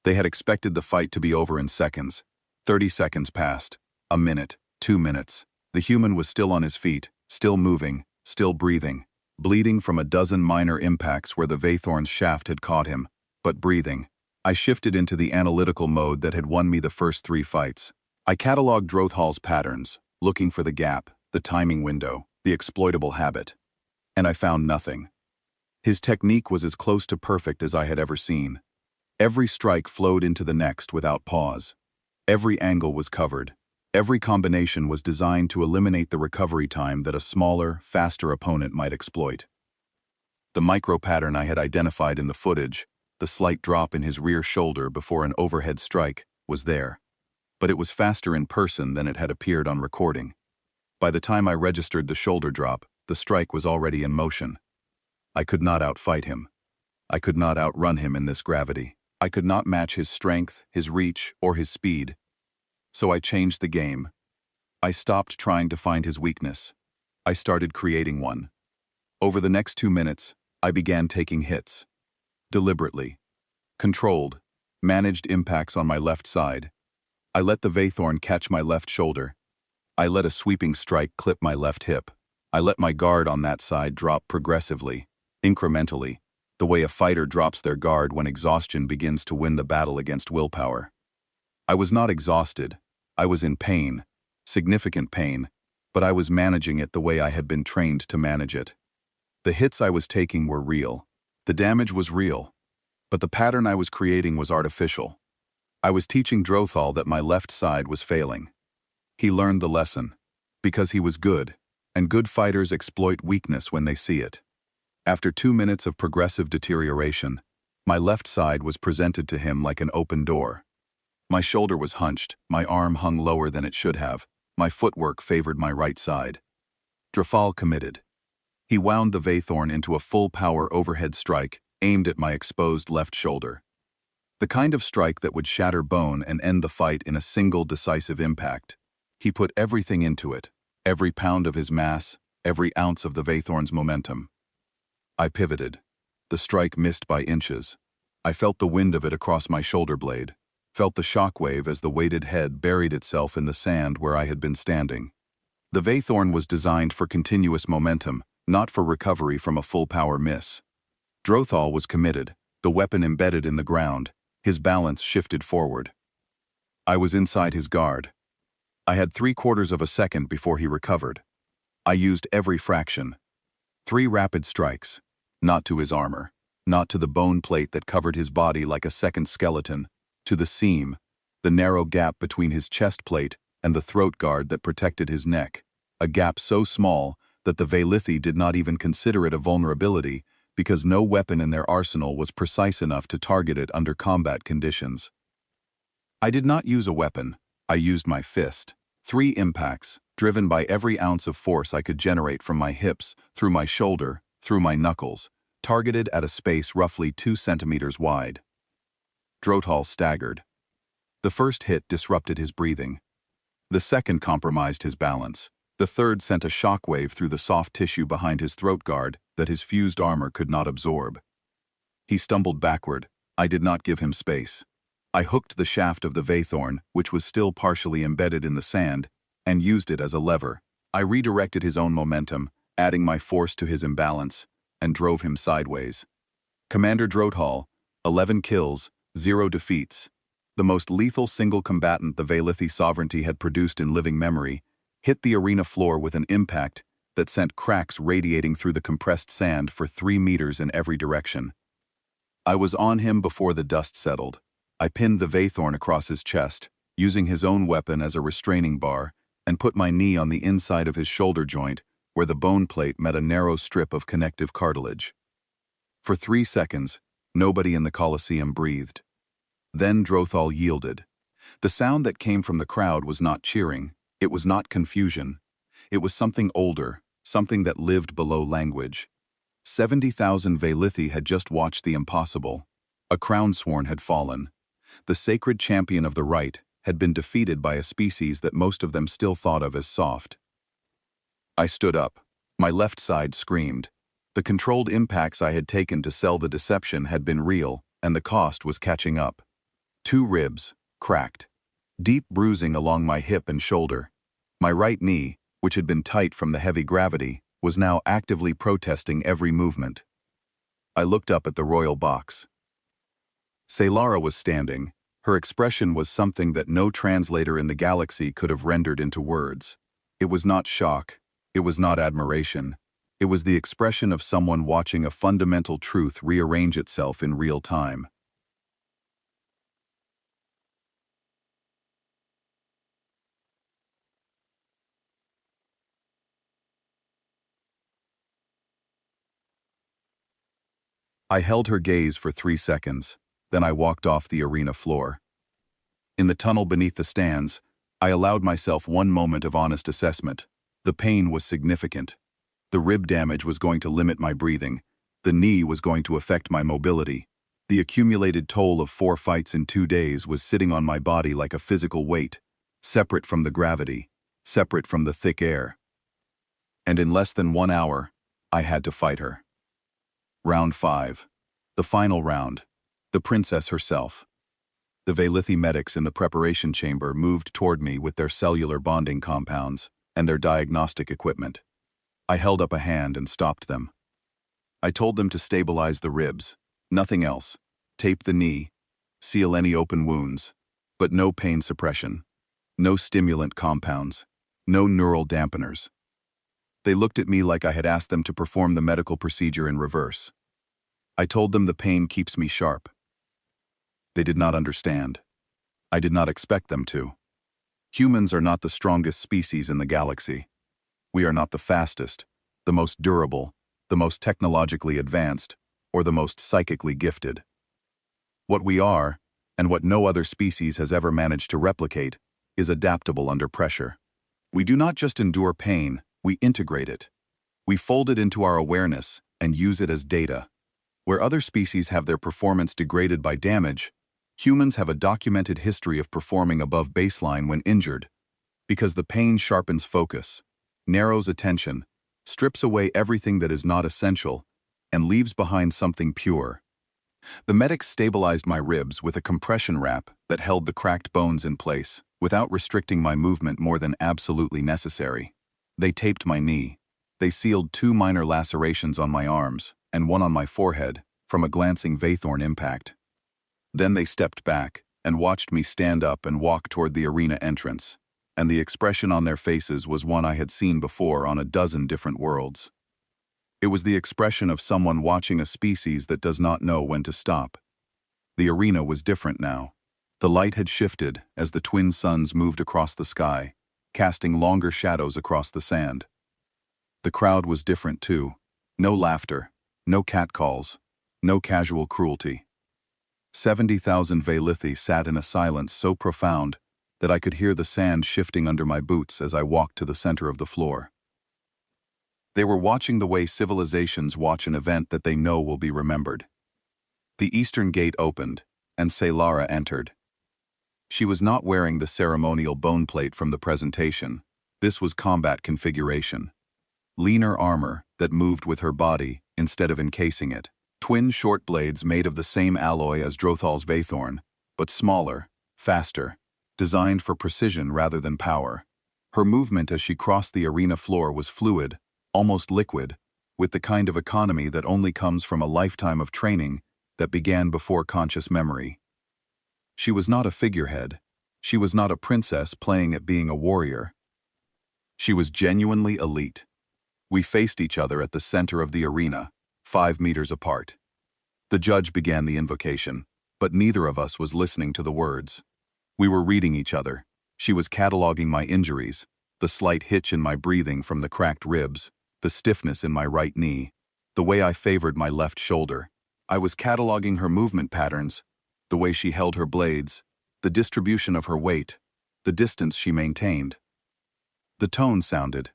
They had expected the fight to be over in seconds. 30 seconds passed. A minute, 2 minutes. The human was still on his feet, still moving, still breathing, bleeding from a dozen minor impacts where the Vathorn's shaft had caught him, but breathing. I shifted into the analytical mode that had won me the first 3 fights. I cataloged Drothal's patterns, looking for the gap, the timing window, the exploitable habit. And I found nothing. His technique was as close to perfect as I had ever seen. Every strike flowed into the next without pause. Every angle was covered. Every combination was designed to eliminate the recovery time that a smaller, faster opponent might exploit. The micro pattern I had identified in the footage, the slight drop in his rear shoulder before an overhead strike, was there. But it was faster in person than it had appeared on recording. By the time I registered the shoulder drop, the strike was already in motion. I could not outfight him. I could not outrun him in this gravity. I could not match his strength, his reach, or his speed. So I changed the game. I stopped trying to find his weakness. I started creating one. Over the next 2 minutes, I began taking hits. Deliberately. Controlled. Managed impacts on my left side. I let the Vathorn catch my left shoulder. I let a sweeping strike clip my left hip. I let my guard on that side drop progressively, incrementally, the way a fighter drops their guard when exhaustion begins to win the battle against willpower. I was not exhausted. I was in pain, significant pain, but I was managing it the way I had been trained to manage it. The hits I was taking were real. The damage was real. But the pattern I was creating was artificial. I was teaching Drothal that my left side was failing. He learned the lesson. Because he was good, and good fighters exploit weakness when they see it. After 2 minutes of progressive deterioration, my left side was presented to him like an open door. My shoulder was hunched, my arm hung lower than it should have, my footwork favored my right side. Drothal committed. He wound the Vathorn into a full-power overhead strike aimed at my exposed left shoulder. The kind of strike that would shatter bone and end the fight in a single decisive impact. He put everything into it, every pound of his mass, every ounce of the Vathorn's momentum. I pivoted. The strike missed by inches. I felt the wind of it across my shoulder blade, felt the shockwave as the weighted head buried itself in the sand where I had been standing. The Vathorn was designed for continuous momentum, not for recovery from a full-power miss. Drothal was committed, the weapon embedded in the ground, his balance shifted forward. I was inside his guard. I had 3/4 of a second before he recovered. I used every fraction. 3 rapid strikes. Not to his armor, not to the bone plate that covered his body like a second skeleton, to the seam, the narrow gap between his chest plate and the throat guard that protected his neck, a gap so small that the Vailithi did not even consider it a vulnerability because no weapon in their arsenal was precise enough to target it under combat conditions. I did not use a weapon. I used my fist. 3 impacts, driven by every ounce of force I could generate from my hips, through my shoulder, through my knuckles, targeted at a space roughly 2 centimeters wide. Drothal staggered. The first hit disrupted his breathing. The second compromised his balance. The third sent a shockwave through the soft tissue behind his throat guard that his fused armor could not absorb. He stumbled backward. I did not give him space. I hooked the shaft of the Vathorn, which was still partially embedded in the sand, and used it as a lever. I redirected his own momentum, adding my force to his imbalance, and drove him sideways. Commander Drothal, 11 kills, 0 defeats. The most lethal single combatant the Vailithi sovereignty had produced in living memory, hit the arena floor with an impact that sent cracks radiating through the compressed sand for 3 meters in every direction. I was on him before the dust settled. I pinned the Vathorn across his chest, using his own weapon as a restraining bar, and put my knee on the inside of his shoulder joint, where the bone plate met a narrow strip of connective cartilage. For 3 seconds, nobody in the Colosseum breathed. Then Drothal yielded. The sound that came from the crowd was not cheering. It was not confusion. It was something older, something that lived below language. 70,000 Vailithi had just watched the impossible. A crownsworn had fallen. The sacred champion of the right had been defeated by a species that most of them still thought of as soft. I stood up. My left side screamed. The controlled impacts I had taken to sell the deception had been real, and the cost was catching up. 2 ribs, cracked. Deep bruising along my hip and shoulder. My right knee, which had been tight from the heavy gravity, was now actively protesting every movement. I looked up at the royal box. Saylara was standing. Her expression was something that no translator in the galaxy could have rendered into words. It was not shock. It was not admiration. It was the expression of someone watching a fundamental truth rearrange itself in real time. I held her gaze for 3 seconds, then I walked off the arena floor. In the tunnel beneath the stands, I allowed myself one moment of honest assessment. The pain was significant. The rib damage was going to limit my breathing. The knee was going to affect my mobility. The accumulated toll of 4 fights in 2 days was sitting on my body like a physical weight, separate from the gravity, separate from the thick air. And in less than 1 hour, I had to fight her. Round 5. The final round. The princess herself. The Veilithi medics in the preparation chamber moved toward me with their cellular bonding compounds and their diagnostic equipment. I held up a hand and stopped them. I told them to stabilize the ribs, nothing else. Tape the knee, seal any open wounds, but no pain suppression, no stimulant compounds, no neural dampeners. They looked at me like I had asked them to perform the medical procedure in reverse. I told them the pain keeps me sharp. They did not understand. I did not expect them to. Humans are not the strongest species in the galaxy. We are not the fastest, the most durable, the most technologically advanced, or the most psychically gifted. What we are, and what no other species has ever managed to replicate, is adaptable under pressure. We do not just endure pain, we integrate it. We fold it into our awareness and use it as data. Where other species have their performance degraded by damage, humans have a documented history of performing above baseline when injured, because the pain sharpens focus, narrows attention, strips away everything that is not essential, and leaves behind something pure. The medics stabilized my ribs with a compression wrap that held the cracked bones in place, without restricting my movement more than absolutely necessary. They taped my knee. They sealed 2 minor lacerations on my arms, and 1 on my forehead, from a glancing Vathorn impact. Then they stepped back, and watched me stand up and walk toward the arena entrance, and the expression on their faces was one I had seen before on a dozen different worlds. It was the expression of someone watching a species that does not know when to stop. The arena was different now. The light had shifted as the twin suns moved across the sky, casting longer shadows across the sand. The crowd was different too. No laughter, no catcalls, no casual cruelty. 70,000 Veilithi sat in a silence so profound that I could hear the sand shifting under my boots as I walked to the center of the floor. They were watching the way civilizations watch an event that they know will be remembered. The eastern gate opened, and Saylara entered. She was not wearing the ceremonial bone plate from the presentation. This was combat configuration. Leaner armor that moved with her body instead of encasing it. Twin short blades made of the same alloy as Drothal's Vathorn, but smaller, faster, designed for precision rather than power. Her movement as she crossed the arena floor was fluid, almost liquid, with the kind of economy that only comes from a lifetime of training that began before conscious memory. She was not a figurehead. She was not a princess playing at being a warrior. She was genuinely elite. We faced each other at the center of the arena, 5 meters apart. The judge began the invocation, but neither of us was listening to the words. We were reading each other. She was cataloging my injuries, the slight hitch in my breathing from the cracked ribs, the stiffness in my right knee, the way I favored my left shoulder. I was cataloging her movement patterns, the way she held her blades, the distribution of her weight, the distance she maintained. The tone sounded.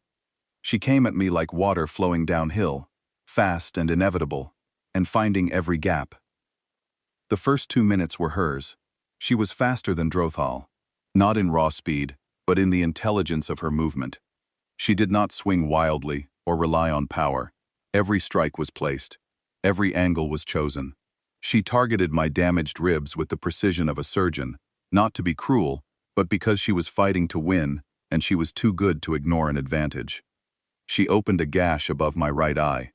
She came at me like water flowing downhill, fast and inevitable, and finding every gap. The first 2 minutes were hers. She was faster than Drothal, not in raw speed, but in the intelligence of her movement. She did not swing wildly or rely on power. Every strike was placed. Every angle was chosen. She targeted my damaged ribs with the precision of a surgeon, not to be cruel, but because she was fighting to win, and she was too good to ignore an advantage. She opened a gash above my right eye.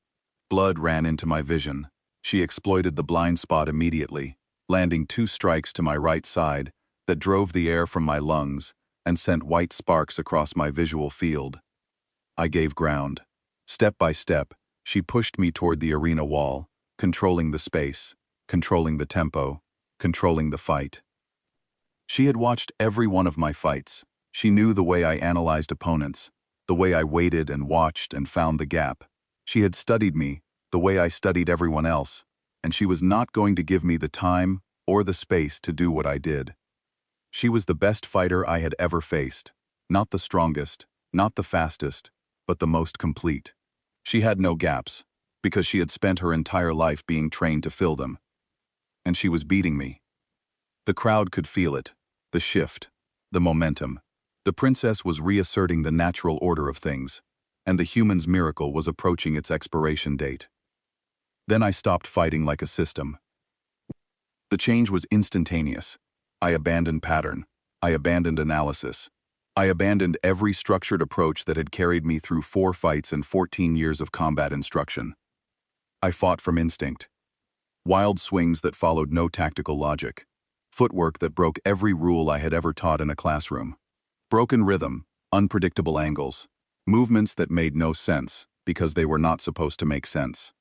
Blood ran into my vision. She exploited the blind spot immediately, landing 2 strikes to my right side that drove the air from my lungs and sent white sparks across my visual field. I gave ground. Step by step, she pushed me toward the arena wall, controlling the space, controlling the tempo, controlling the fight. She had watched every one of my fights. She knew the way I analyzed opponents, the way I waited and watched and found the gap. She had studied me, the way I studied everyone else, and she was not going to give me the time or the space to do what I did. She was the best fighter I had ever faced. Not the strongest, not the fastest, but the most complete. She had no gaps, because she had spent her entire life being trained to fill them. And she was beating me. The crowd could feel it, the shift, the momentum. The princess was reasserting the natural order of things, and the human's miracle was approaching its expiration date. Then I stopped fighting like a system. The change was instantaneous. I abandoned pattern. I abandoned analysis. I abandoned every structured approach that had carried me through 4 fights and 14 years of combat instruction. I fought from instinct. Wild swings that followed no tactical logic. Footwork that broke every rule I had ever taught in a classroom. Broken rhythm, unpredictable angles. Movements that made no sense because they were not supposed to make sense.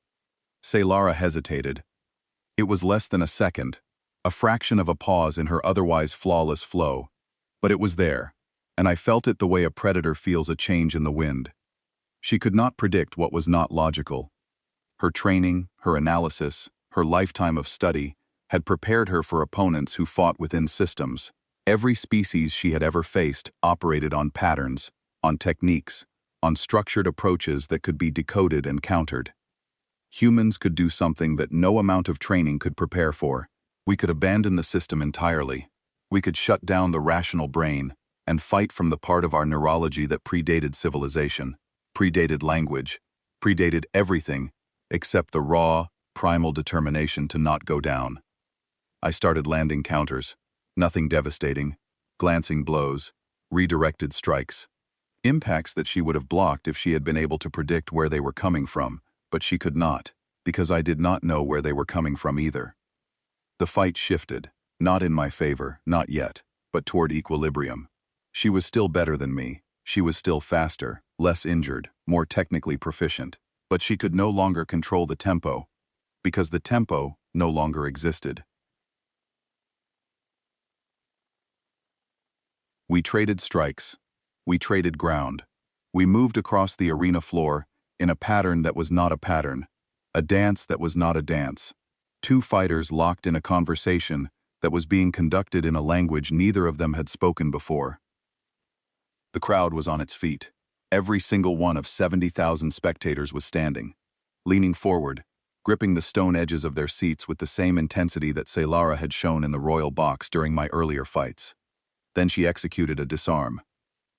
Saylara hesitated. It was less than a second, a fraction of a pause in her otherwise flawless flow. But it was there, and I felt it the way a predator feels a change in the wind. She could not predict what was not logical. Her training, her analysis, her lifetime of study had prepared her for opponents who fought within systems. Every species she had ever faced operated on patterns, on techniques, on structured approaches that could be decoded and countered. Humans could do something that no amount of training could prepare for. We could abandon the system entirely. We could shut down the rational brain and fight from the part of our neurology that predated civilization, predated language, predated everything except the raw, primal determination to not go down. I started landing counters. Nothing devastating, glancing blows, redirected strikes. Impacts that she would have blocked if she had been able to predict where they were coming from, but she could not, because I did not know where they were coming from either. The fight shifted, not in my favor, not yet, but toward equilibrium. She was still better than me. She was still faster, less injured, more technically proficient, but she could no longer control the tempo, because the tempo no longer existed. We traded strikes. We traded ground. We moved across the arena floor in a pattern that was not a pattern, a dance that was not a dance. 2 fighters locked in a conversation that was being conducted in a language neither of them had spoken before. The crowd was on its feet. Every single one of 70,000 spectators was standing, leaning forward, gripping the stone edges of their seats with the same intensity that Saylara had shown in the royal box during my earlier fights. Then she executed a disarm.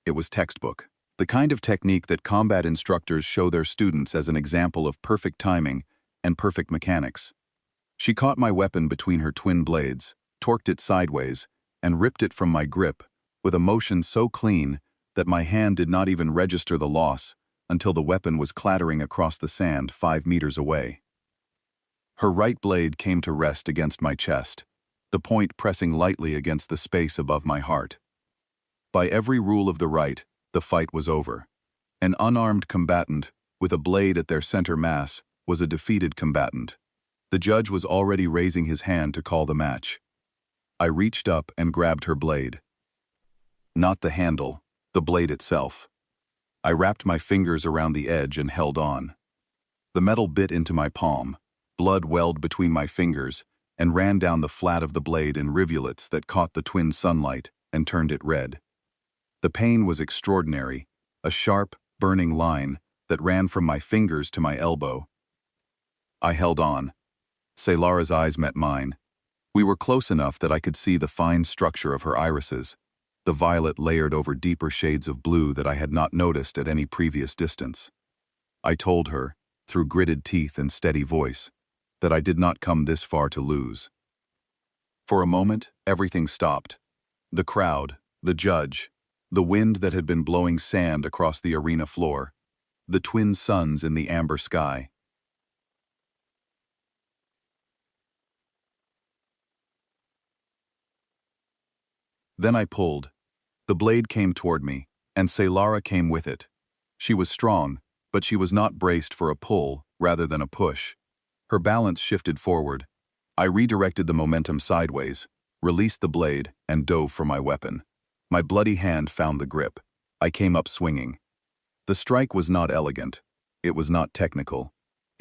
It was textbook. The kind of technique that combat instructors show their students as an example of perfect timing and perfect mechanics. She caught my weapon between her twin blades, torqued it sideways, and ripped it from my grip with a motion so clean that my hand did not even register the loss until the weapon was clattering across the sand 5 meters away. Her right blade came to rest against my chest, the point pressing lightly against the space above my heart. By every rule of the right, the fight was over. An unarmed combatant, with a blade at their center mass, was a defeated combatant. The judge was already raising his hand to call the match. I reached up and grabbed her blade. Not the handle, the blade itself. I wrapped my fingers around the edge and held on. The metal bit into my palm, blood welled between my fingers, and ran down the flat of the blade in rivulets that caught the twin sunlight and turned it red. The pain was extraordinary, a sharp, burning line that ran from my fingers to my elbow. I held on. Saylara's eyes met mine. We were close enough that I could see the fine structure of her irises, the violet layered over deeper shades of blue that I had not noticed at any previous distance. I told her, through gritted teeth and steady voice, that I did not come this far to lose. For a moment, everything stopped. The crowd, the judge, the wind that had been blowing sand across the arena floor, the twin suns in the amber sky. Then I pulled. The blade came toward me, and Saylara came with it. She was strong, but she was not braced for a pull rather than a push. Her balance shifted forward. I redirected the momentum sideways, released the blade, and dove for my weapon. My bloody hand found the grip. I came up swinging. The strike was not elegant. It was not technical.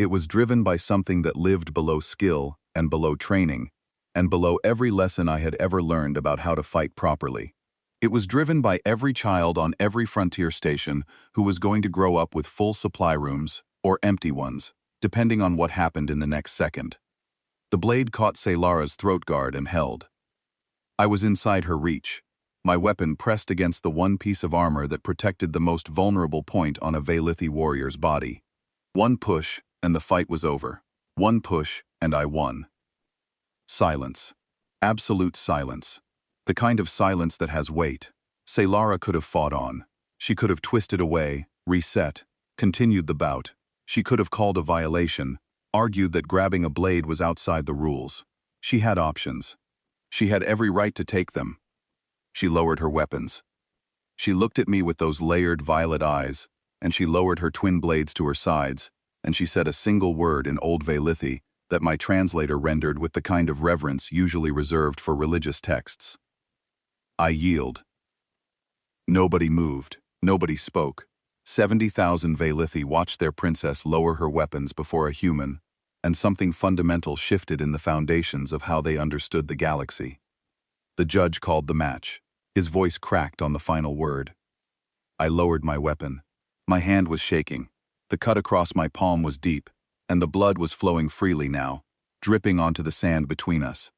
It was driven by something that lived below skill and below training, and below every lesson I had ever learned about how to fight properly. It was driven by every child on every frontier station who was going to grow up with full supply rooms, or empty ones, depending on what happened in the next second. The blade caught Sailara's throat guard and held. I was inside her reach, my weapon pressed against the one piece of armor that protected the most vulnerable point on a Vailithi warrior's body. One push, and the fight was over. One push, and I won. Silence. Absolute silence. The kind of silence that has weight. Sailara could have fought on. She could have twisted away, reset, continued the bout. She could have called a violation, argued that grabbing a blade was outside the rules. She had options. She had every right to take them. She lowered her weapons. She looked at me with those layered violet eyes, and she lowered her twin blades to her sides, and she said a single word in Old Vailithi that my translator rendered with the kind of reverence usually reserved for religious texts. I yield. Nobody moved. Nobody spoke. 70,000 Vailithi watched their princess lower her weapons before a human, and something fundamental shifted in the foundations of how they understood the galaxy. The judge called the match. His voice cracked on the final word. I lowered my weapon. My hand was shaking. The cut across my palm was deep, and the blood was flowing freely now, dripping onto the sand between us.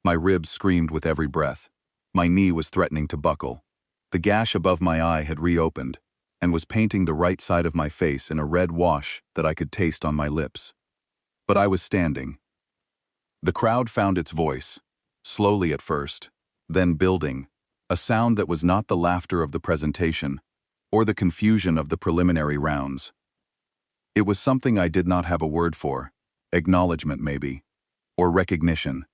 My ribs screamed with every breath. My knee was threatening to buckle. The gash above my eye had reopened, and was painting the right side of my face in a red wash that I could taste on my lips. But I was standing. The crowd found its voice, slowly at first, then building, a sound that was not the laughter of the presentation, or the confusion of the preliminary rounds. It was something I did not have a word for, acknowledgement maybe, or recognition.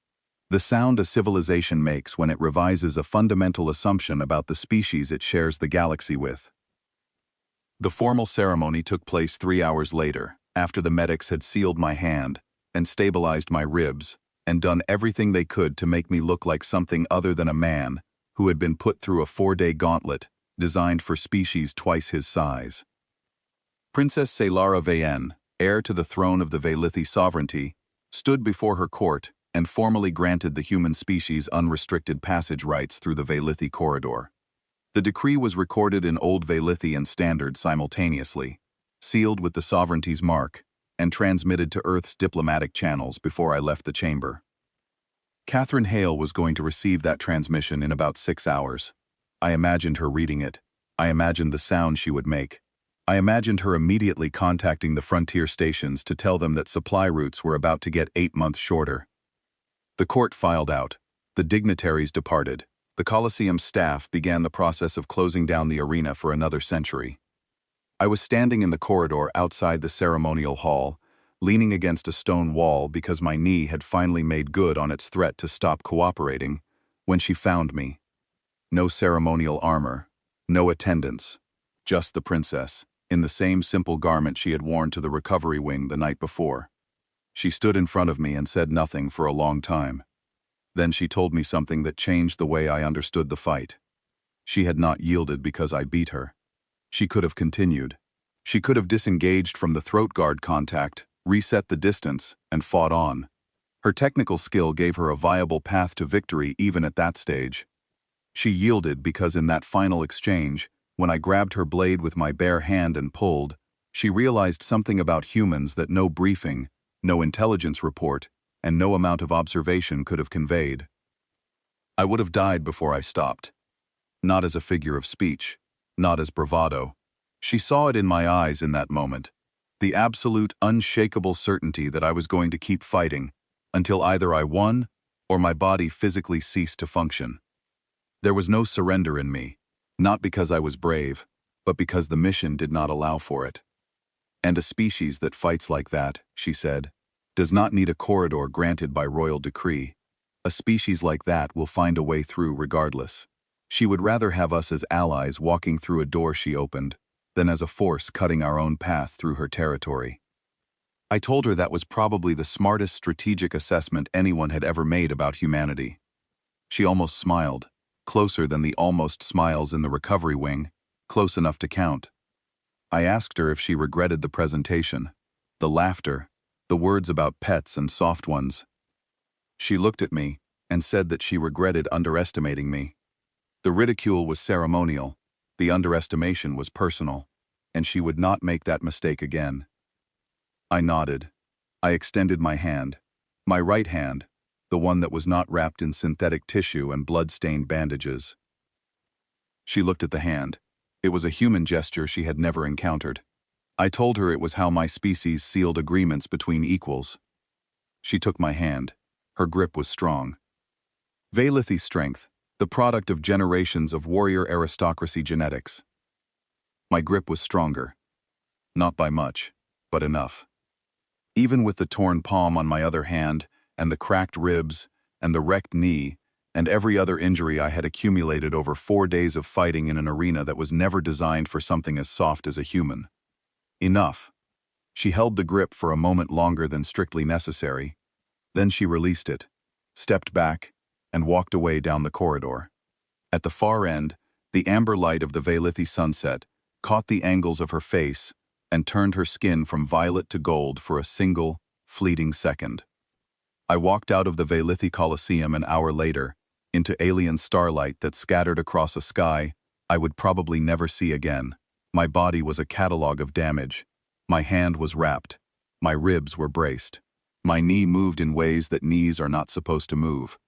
The sound a civilization makes when it revises a fundamental assumption about the species it shares the galaxy with. The formal ceremony took place 3 hours later, after the medics had sealed my hand, and stabilized my ribs, and done everything they could to make me look like something other than a man who had been put through a 4-day gauntlet designed for species twice his size. Princess Sailara Vayen, heir to the throne of the Vailithi sovereignty, stood before her court and formally granted the human species unrestricted passage rights through the Vailithi corridor. The decree was recorded in Old Vailithi and Standard simultaneously, sealed with the sovereignty's mark, and transmitted to Earth's diplomatic channels before I left the chamber. Catherine Hale was going to receive that transmission in about 6 hours. I imagined her reading it. I imagined the sound she would make. I imagined her immediately contacting the frontier stations to tell them that supply routes were about to get 8 months shorter. The court filed out. The dignitaries departed. The Colosseum staff began the process of closing down the arena for another century. I was standing in the corridor outside the ceremonial hall, leaning against a stone wall because my knee had finally made good on its threat to stop cooperating, when she found me. No ceremonial armor, no attendants, just the princess, in the same simple garment she had worn to the recovery wing the night before. She stood in front of me and said nothing for a long time. Then she told me something that changed the way I understood the fight. She had not yielded because I beat her. She could have continued. She could have disengaged from the throat guard contact, reset the distance, and fought on. Her technical skill gave her a viable path to victory even at that stage. She yielded because in that final exchange, when I grabbed her blade with my bare hand and pulled, she realized something about humans that no briefing, no intelligence report, and no amount of observation could have conveyed. I would have died before I stopped. Not as a figure of speech, not as bravado. She saw it in my eyes in that moment, the absolute, unshakable certainty that I was going to keep fighting until either I won or my body physically ceased to function. There was no surrender in me, not because I was brave, but because the mission did not allow for it. And a species that fights like that, she said, does not need a corridor granted by royal decree. A species like that will find a way through regardless. She would rather have us as allies walking through a door she opened than as a force cutting our own path through her territory. I told her that was probably the smartest strategic assessment anyone had ever made about humanity. She almost smiled, closer than the almost smiles in the recovery wing, close enough to count. I asked her if she regretted the presentation, the laughter, the words about pets and soft ones. She looked at me and said that she regretted underestimating me. The ridicule was ceremonial, the underestimation was personal, and she would not make that mistake again. I nodded. I extended my hand. My right hand, the one that was not wrapped in synthetic tissue and blood-stained bandages. She looked at the hand. It was a human gesture she had never encountered. I told her it was how my species sealed agreements between equals. She took my hand. Her grip was strong. Veilithi strength, the product of generations of warrior aristocracy genetics. My grip was stronger. Not by much, but enough. Even with the torn palm on my other hand, and the cracked ribs, and the wrecked knee, and every other injury I had accumulated over 4 days of fighting in an arena that was never designed for something as soft as a human. Enough. She held the grip for a moment longer than strictly necessary. Then she released it, stepped back, and walked away down the corridor. At the far end, the amber light of the Veilithi sunset caught the angles of her face and turned her skin from violet to gold for a single, fleeting second. I walked out of the Veilithi Coliseum an hour later, into alien starlight that scattered across a sky I would probably never see again. My body was a catalog of damage. My hand was wrapped. My ribs were braced. My knee moved in ways that knees are not supposed to move.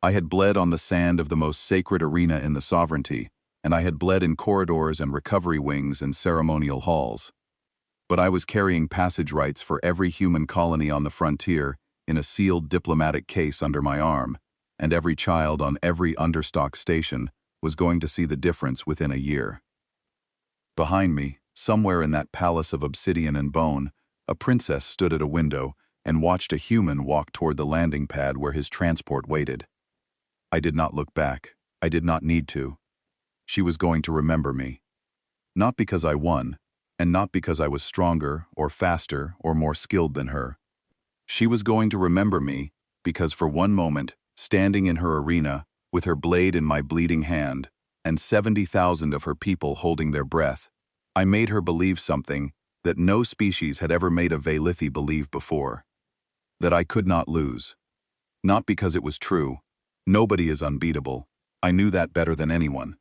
I had bled on the sand of the most sacred arena in the sovereignty, and I had bled in corridors and recovery wings and ceremonial halls. But I was carrying passage rights for every human colony on the frontier in a sealed diplomatic case under my arm, and every child on every understock station was going to see the difference within a year. Behind me, somewhere in that palace of obsidian and bone, a princess stood at a window and watched a human walk toward the landing pad where his transport waited. I did not look back. I did not need to. She was going to remember me. Not because I won, and not because I was stronger or faster or more skilled than her. She was going to remember me because for one moment, standing in her arena, with her blade in my bleeding hand, and 70,000 of her people holding their breath, I made her believe something that no species had ever made a Veilithi believe before. That I could not lose. Not because it was true. Nobody is unbeatable. I knew that better than anyone.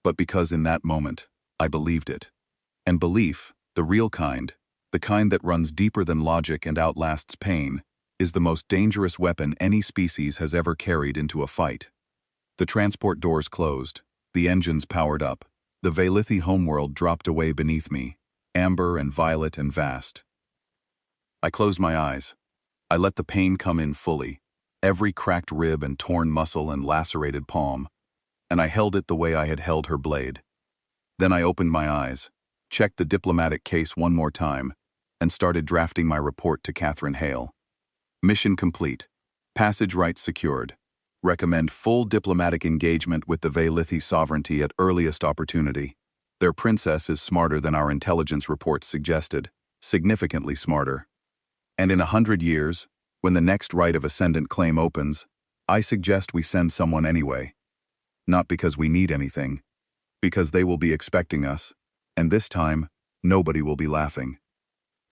But because in that moment, I believed it. And belief, the real kind, the kind that runs deeper than logic and outlasts pain, is the most dangerous weapon any species has ever carried into a fight. The transport doors closed. The engines powered up. The Veilithi homeworld dropped away beneath me, amber and violet and vast. I closed my eyes. I let the pain come in fully, every cracked rib and torn muscle and lacerated palm, and I held it the way I had held her blade. Then I opened my eyes, checked the diplomatic case one more time, and started drafting my report to Catherine Hale. Mission complete. Passage rights secured. Recommend full diplomatic engagement with the Veilithi sovereignty at earliest opportunity. Their princess is smarter than our intelligence reports suggested, significantly smarter. And in 100 years, when the next right of ascendant claim opens, I suggest we send someone anyway. Not because we need anything, because they will be expecting us, and this time, nobody will be laughing.